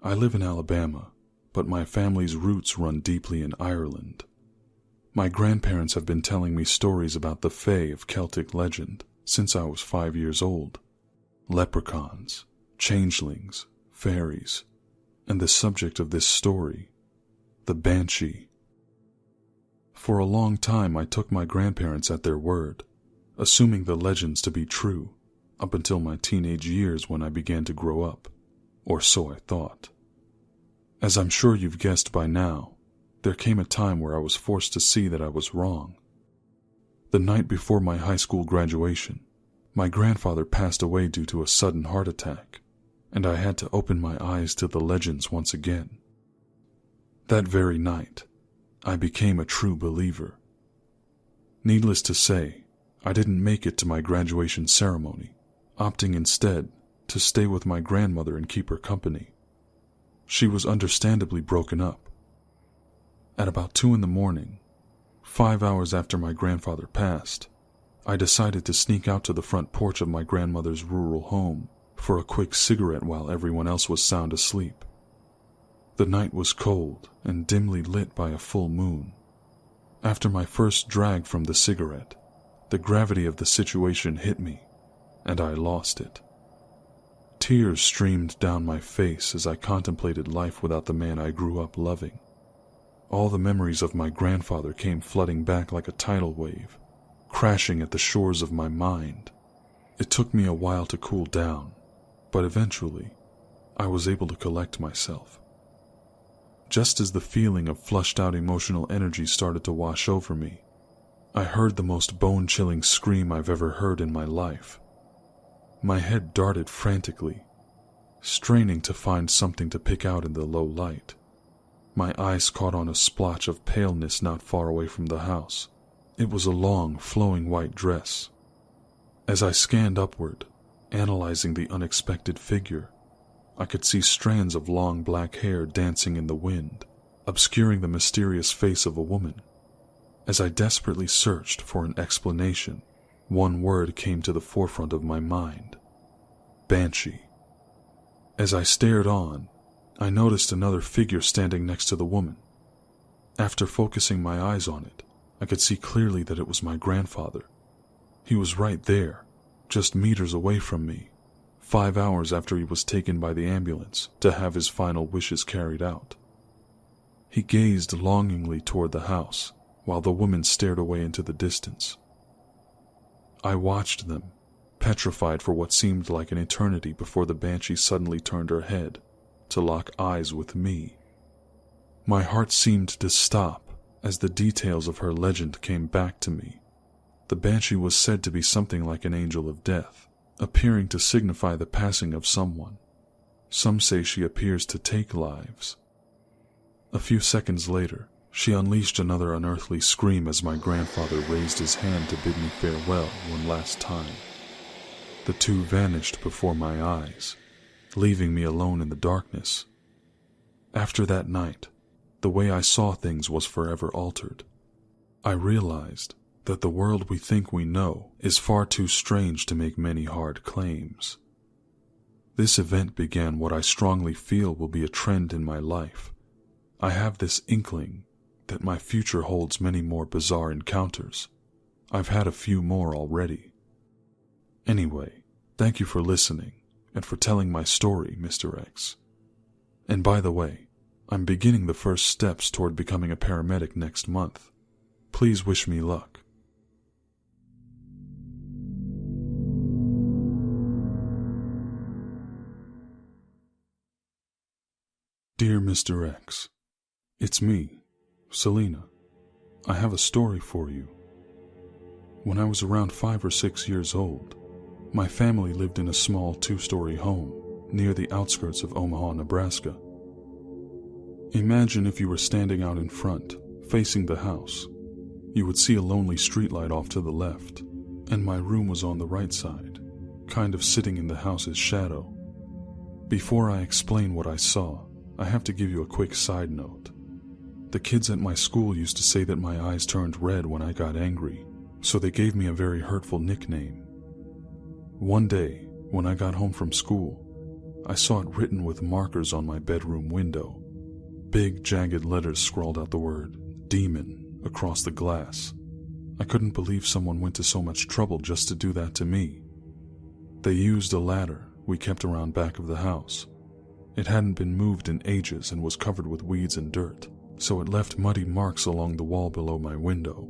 I live in Alabama, but my family's roots run deeply in Ireland. My grandparents have been telling me stories about the Fae of Celtic legend since I was 5 years old. Leprechauns, changelings, fairies, and the subject of this story, the Banshee. For a long time I took my grandparents at their word, assuming the legends to be true, up until my teenage years when I began to grow up, or so I thought. As I'm sure you've guessed by now, there came a time where I was forced to see that I was wrong. The night before my high school graduation, my grandfather passed away due to a sudden heart attack, and I had to open my eyes to the legends once again. That very night, I became a true believer. Needless to say, I didn't make it to my graduation ceremony, opting instead to stay with my grandmother and keep her company. She was understandably broken up. At about 2 a.m, 5 hours after my grandfather passed, I decided to sneak out to the front porch of my grandmother's rural home for a quick cigarette while everyone else was sound asleep. The night was cold and dimly lit by a full moon. After my first drag from the cigarette, the gravity of the situation hit me, and I lost it. Tears streamed down my face as I contemplated life without the man I grew up loving. All the memories of my grandfather came flooding back like a tidal wave, crashing at the shores of my mind. It took me a while to cool down, but eventually, I was able to collect myself. Just as the feeling of flushed-out emotional energy started to wash over me, I heard the most bone-chilling scream I've ever heard in my life. My head darted frantically, straining to find something to pick out in the low light. My eyes caught on a splotch of paleness not far away from the house. It was a long, flowing white dress. As I scanned upward, analyzing the unexpected figure, I could see strands of long black hair dancing in the wind, obscuring the mysterious face of a woman. As I desperately searched for an explanation, one word came to the forefront of my mind: Banshee. As I stared on, I noticed another figure standing next to the woman. After focusing my eyes on it, I could see clearly that it was my grandfather. He was right there, just meters away from me, 5 hours after he was taken by the ambulance to have his final wishes carried out. He gazed longingly toward the house, while the woman stared away into the distance. I watched them, petrified for what seemed like an eternity before the Banshee suddenly turned her head to lock eyes with me. My heart seemed to stop as the details of her legend came back to me. The Banshee was said to be something like an angel of death, appearing to signify the passing of someone. Some say she appears to take lives. A few seconds later, she unleashed another unearthly scream as my grandfather raised his hand to bid me farewell one last time. The two vanished before my eyes, leaving me alone in the darkness. After that night, the way I saw things was forever altered. I realized that the world we think we know is far too strange to make many hard claims. This event began what I strongly feel will be a trend in my life. I have this inkling that my future holds many more bizarre encounters. I've had a few more already. Anyway, thank you for listening and for telling my story, Mr. X. And by the way, I'm beginning the first steps toward becoming a paramedic next month. Please wish me luck. Dear Mr. X, it's me, Selena. I have a story for you. When I was around 5 or 6 years old, My family lived in a small 2-story home near the outskirts of Omaha, Nebraska. Imagine if you were standing out in front, facing the house. You would see a lonely streetlight off to the left, and my room was on the right side, kind of sitting in the house's shadow. Before I explain what I saw, I have to give you a quick side note. The kids at my school used to say that my eyes turned red when I got angry, so they gave me a very hurtful nickname. One day, when I got home from school, I saw it written with markers on my bedroom window. Big, jagged letters scrawled out the word "demon" across the glass. I couldn't believe someone went to so much trouble just to do that to me. They used a ladder we kept around back of the house. It hadn't been moved in ages and was covered with weeds and dirt, so it left muddy marks along the wall below my window.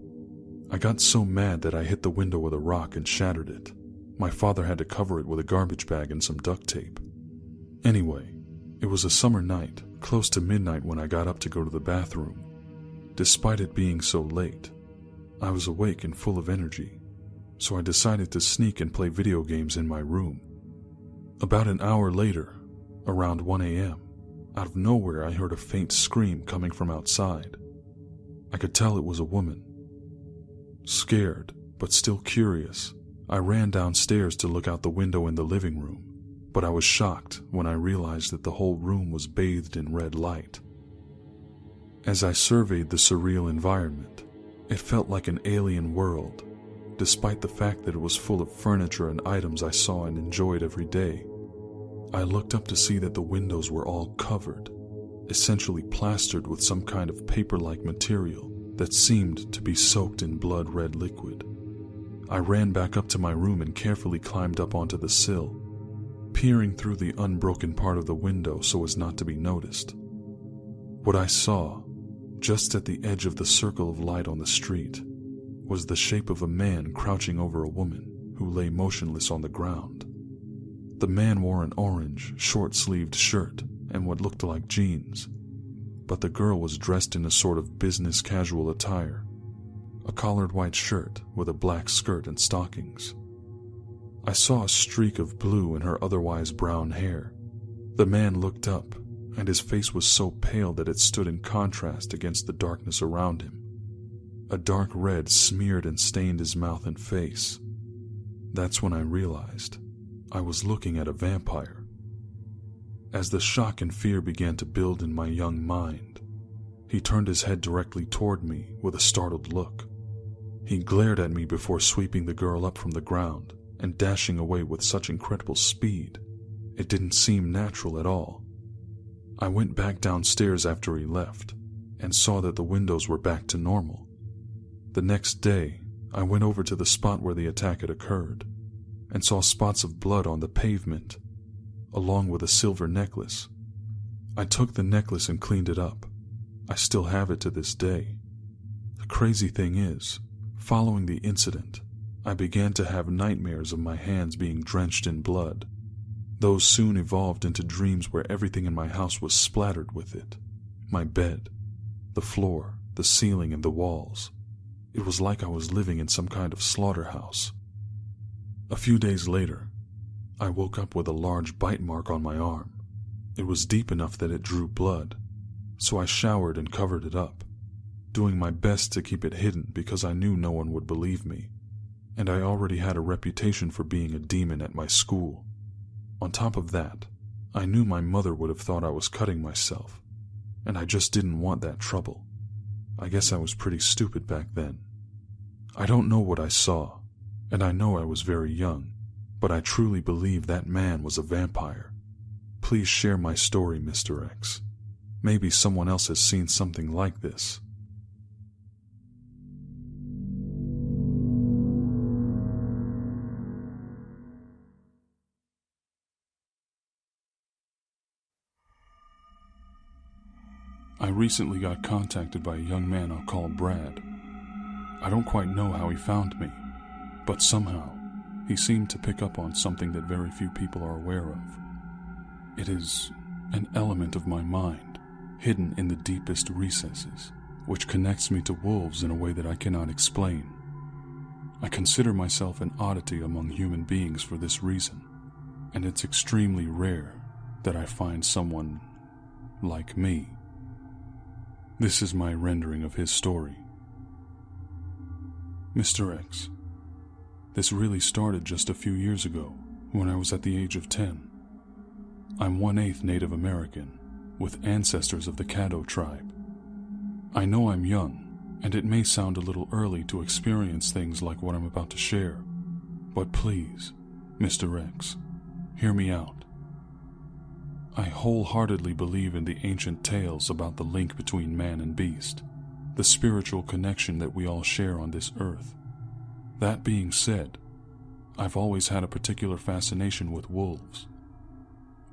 I got so mad that I hit the window with a rock and shattered it. My father had to cover it with a garbage bag and some duct tape. Anyway, it was a summer night, close to midnight, when I got up to go to the bathroom. Despite it being so late, I was awake and full of energy, so I decided to sneak and play video games in my room. About an hour later, around 1 a.m., out of nowhere I heard a faint scream coming from outside. I could tell it was a woman. Scared, but still curious, I ran downstairs to look out the window in the living room, but I was shocked when I realized that the whole room was bathed in red light. As I surveyed the surreal environment, it felt like an alien world, despite the fact that it was full of furniture and items I saw and enjoyed every day. I looked up to see that the windows were all covered, essentially plastered with some kind of paper-like material that seemed to be soaked in blood-red liquid. I ran back up to my room and carefully climbed up onto the sill, peering through the unbroken part of the window so as not to be noticed. What I saw, just at the edge of the circle of light on the street, was the shape of a man crouching over a woman who lay motionless on the ground. The man wore an orange, short-sleeved shirt and what looked like jeans, but the girl was dressed in a sort of business casual attire, a collared white shirt with a black skirt and stockings. I saw a streak of blue in her otherwise brown hair. The man looked up, and his face was so pale that it stood in contrast against the darkness around him. A dark red smeared and stained his mouth and face. That's when I realized I was looking at a vampire. As the shock and fear began to build in my young mind, he turned his head directly toward me with a startled look. He glared at me before sweeping the girl up from the ground and dashing away with such incredible speed. It didn't seem natural at all. I went back downstairs after he left and saw that the windows were back to normal. The next day, I went over to the spot where the attack had occurred and saw spots of blood on the pavement, along with a silver necklace. I took the necklace and cleaned it up. I still have it to this day. The crazy thing is, following the incident, I began to have nightmares of my hands being drenched in blood. Those soon evolved into dreams where everything in my house was splattered with it. My bed, the floor, the ceiling, and the walls. It was like I was living in some kind of slaughterhouse. A few days later, I woke up with a large bite mark on my arm. It was deep enough that it drew blood, so I showered and covered it up, doing my best to keep it hidden because I knew no one would believe me, and I already had a reputation for being a demon at my school. On top of that, I knew my mother would have thought I was cutting myself, and I just didn't want that trouble. I guess I was pretty stupid back then. I don't know what I saw, and I know I was very young, but I truly believe that man was a vampire. Please share my story, Mr. X. Maybe someone else has seen something like this. I recently got contacted by a young man I'll call Brad. I don't quite know how he found me, but somehow he seemed to pick up on something that very few people are aware of. It is an element of my mind, hidden in the deepest recesses, which connects me to wolves in a way that I cannot explain. I consider myself an oddity among human beings for this reason, and it's extremely rare that I find someone like me. This is my rendering of his story. Mr. X. This really started just a few years ago, when I was at the age of 10. I'm 1/8 Native American, with ancestors of the Caddo tribe. I know I'm young, and it may sound a little early to experience things like what I'm about to share, but please, Mr. X, hear me out. I wholeheartedly believe in the ancient tales about the link between man and beast, the spiritual connection that we all share on this earth. That being said, I've always had a particular fascination with wolves.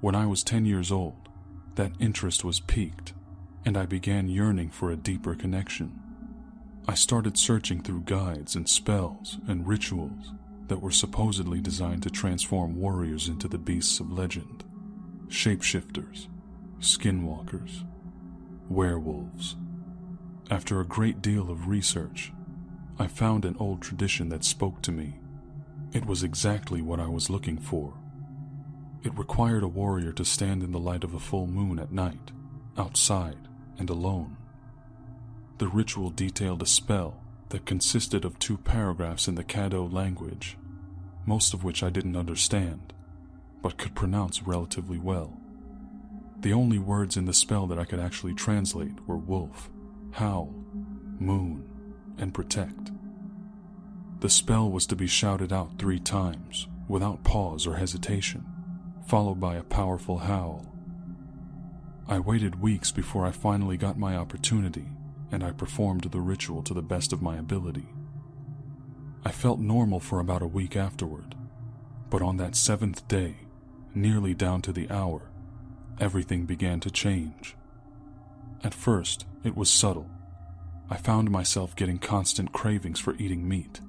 When I was 10 years old, that interest was piqued, and I began yearning for a deeper connection. I started searching through guides and spells and rituals that were supposedly designed to transform warriors into the beasts of legend, shapeshifters, skinwalkers, werewolves. After a great deal of research, I found an old tradition that spoke to me. It was exactly what I was looking for. It required a warrior to stand in the light of a full moon at night, outside and alone. The ritual detailed a spell that consisted of 2 paragraphs in the Caddo language, most of which I didn't understand, but could pronounce relatively well. The only words in the spell that I could actually translate were wolf, howl, moon, and protect. The spell was to be shouted out 3 times, without pause or hesitation, followed by a powerful howl. I waited weeks before I finally got my opportunity, and I performed the ritual to the best of my ability. I felt normal for about a week afterward, but on that 7th day, nearly down to the hour, everything began to change. At first, it was subtle. I found myself getting constant cravings for eating meat.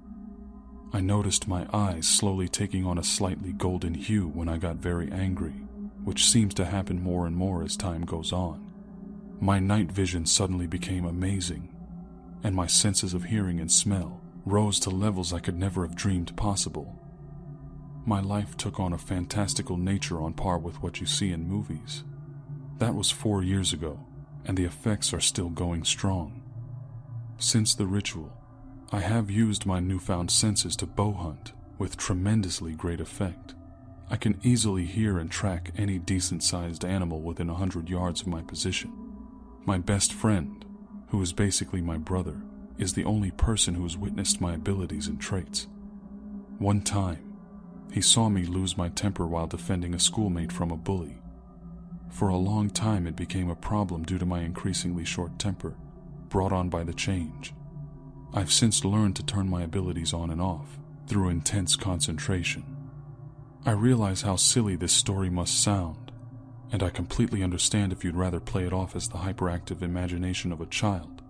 I noticed my eyes slowly taking on a slightly golden hue when I got very angry, which seems to happen more and more as time goes on. My night vision suddenly became amazing, and my senses of hearing and smell rose to levels I could never have dreamed possible. My life took on a fantastical nature on par with what you see in movies. That was 4 years ago, and the effects are still going strong. Since the ritual, I have used my newfound senses to bow hunt with tremendously great effect. I can easily hear and track any decent-sized animal within 100 yards of my position. My best friend, who is basically my brother, is the only person who has witnessed my abilities and traits. One time, he saw me lose my temper while defending a schoolmate from a bully. For a long time it became a problem due to my increasingly short temper, brought on by the change. I've since learned to turn my abilities on and off through intense concentration. I realize how silly this story must sound, and I completely understand if you'd rather play it off as the hyperactive imagination of a child.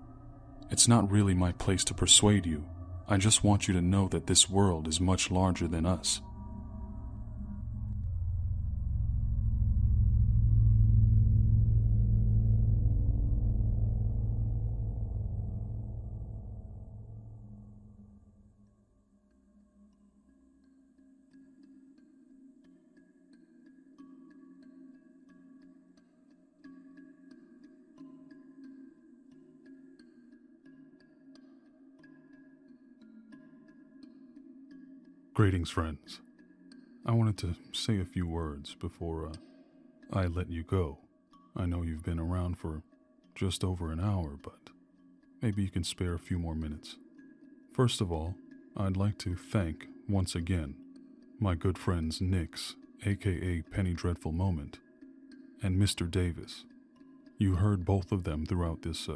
It's not really my place to persuade you. I just want you to know that this world is much larger than us. Greetings, friends. I wanted to say a few words before I let you go. I know you've been around for just over an hour, but maybe you can spare a few more minutes. First of all, I'd like to thank, once again, my good friends Nix, aka Penny Dreadful Moment, and Mr. Davis. You heard both of them throughout this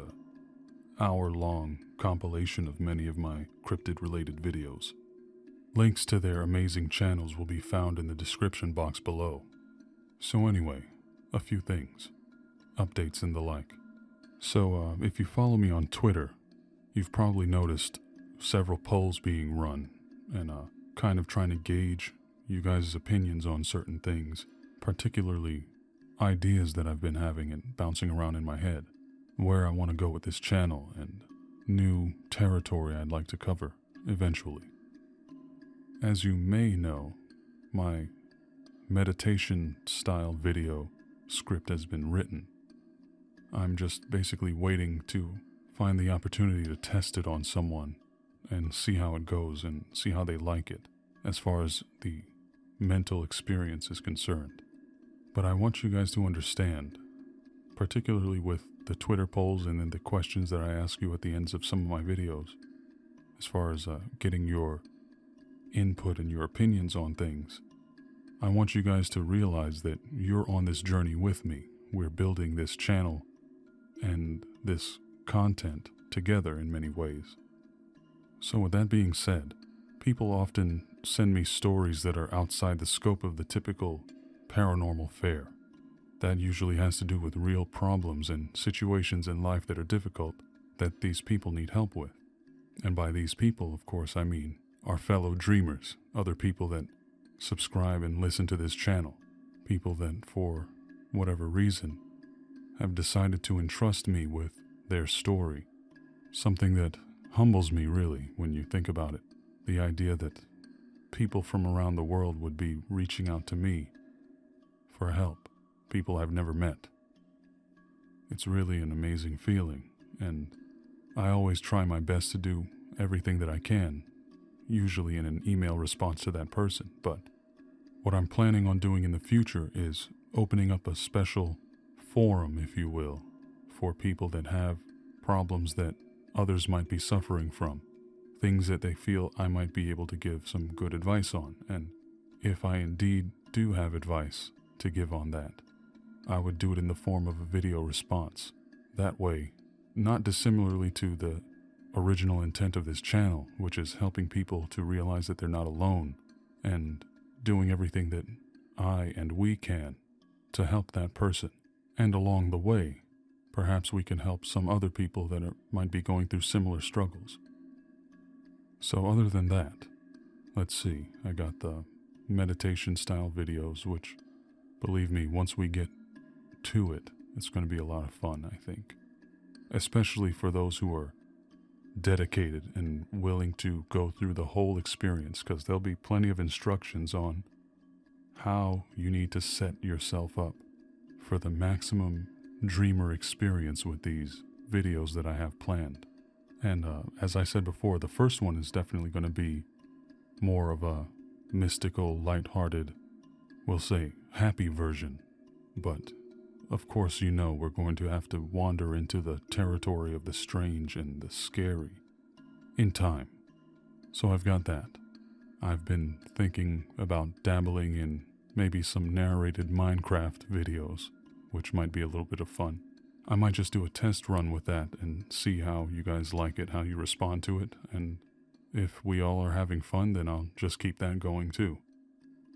hour-long compilation of many of my cryptid-related videos. Links to their amazing channels will be found in the description box below. So anyway, a few things, updates and the like. So if you follow me on Twitter, you've probably noticed several polls being run and kind of trying to gauge you guys' opinions on certain things, particularly ideas that I've been having and bouncing around in my head, where I want to go with this channel and new territory I'd like to cover eventually. as you may know, my meditation-style video script has been written. I'm just basically waiting to find the opportunity to test it on someone and see how it goes and see how they like it as far as the mental experience is concerned. But I want you guys to understand, particularly with the Twitter polls and then the questions that I ask you at the ends of some of my videos, as far as getting your input and your opinions on things, I want you guys to realize that you're on this journey with me. We're building this channel and this content together in many ways. So with that being said, people often send me stories that are outside the scope of the typical paranormal fare. That usually has to do with real problems and situations in life that are difficult that these people need help with. And by these people, of course, I mean our fellow dreamers, other people that subscribe and listen to this channel, people that, for whatever reason, have decided to entrust me with their story. Something that humbles me, really, when you think about it. The idea that people from around the world would be reaching out to me for help, people I've never met. It's really an amazing feeling, and I always try my best to do everything that I can, usually in an email response to that person. But what I'm planning on doing in the future is opening up a special forum, if you will, for people that have problems that others might be suffering from, things that they feel I might be able to give some good advice on. And if I indeed do have advice to give on that, I would do it in the form of a video response. That way, not dissimilarly to the original intent of this channel, which is helping people to realize that they're not alone and doing everything that I and we can to help that person. And along the way, perhaps we can help some other people that might be going through similar struggles. So other than that, let's see, I got the meditation style videos, which, believe me, once we get to it, it's going to be a lot of fun, I think. Especially for those who are dedicated and willing to go through the whole experience, because there'll be plenty of instructions on how you need to set yourself up for the maximum dreamer experience with these videos that I have planned. And as I said before, the first one is definitely going to be more of a mystical, lighthearted, we'll say happy version. But of course, you know, we're going to have to wander into the territory of the strange and the scary in time. So I've got that. I've been thinking about dabbling in maybe some narrated Minecraft videos, which might be a little bit of fun. I might just do a test run with that and see how you guys like it, how you respond to it, and if we all are having fun, then I'll just keep that going too.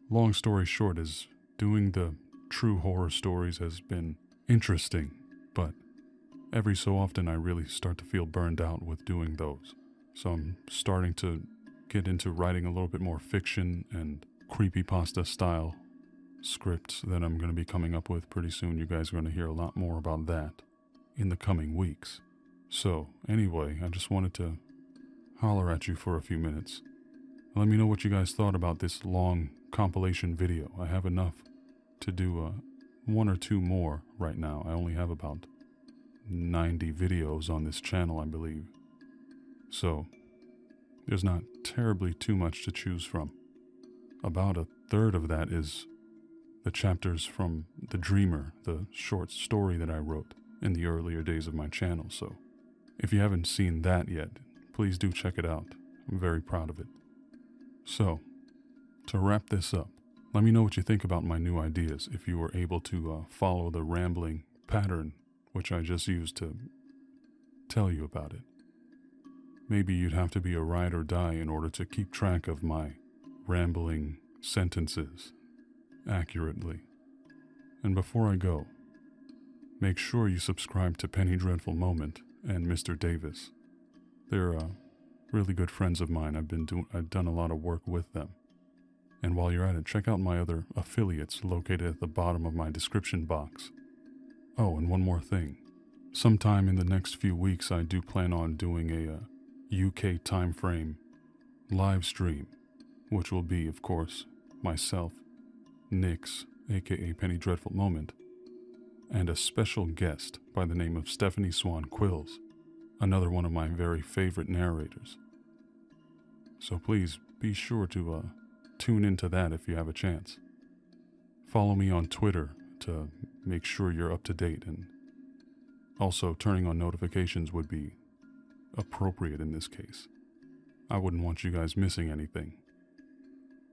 Long story short is, doing the true horror stories has been interesting, but every so often I really start to feel burned out with doing those. So I'm starting to get into writing a little bit more fiction and creepypasta style scripts that I'm going to be coming up with pretty soon. You guys are going to hear a lot more about that in the coming weeks. So anyway, I just wanted to holler at you for a few minutes. Let me know what you guys thought about this long compilation video. I have enough to do one or two more right now. I only have about 90 videos on this channel, I believe. So there's not terribly too much to choose from. About a third of that is the chapters from The Dreamer, the short story that I wrote in the earlier days of my channel. So if you haven't seen that yet, please do check it out. I'm very proud of it. So, to wrap this up, let me know what you think about my new ideas, if you were able to follow the rambling pattern which I just used to tell you about it. Maybe you'd have to be a ride or die in order to keep track of my rambling sentences accurately. And before I go, make sure you subscribe to Penny Dreadful Moment and Mr. Davis. They're really good friends of mine. I've done a lot of work with them. And while you're at it, check out my other affiliates located at the bottom of my description box. Oh, and one more thing. Sometime in the next few weeks, I do plan on doing a UK time frame live stream which will be, of course, myself, Nyx, aka Penny Dreadful Moment, and a special guest by the name of Stephanie Swan Quills, another one of my very favorite narrators. So please be sure to tune into that if you have a chance. Follow me on Twitter to make sure you're up to date, and also turning on notifications would be appropriate in this case. I wouldn't want you guys missing anything.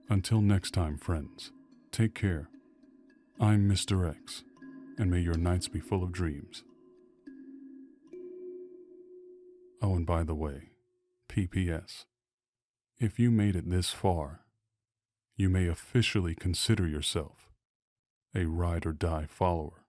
Until next time, friends, take care. I'm Mr. X, and may your nights be full of dreams. Oh, and by the way, PPS, if you made it this far, you may officially consider yourself a ride or die follower.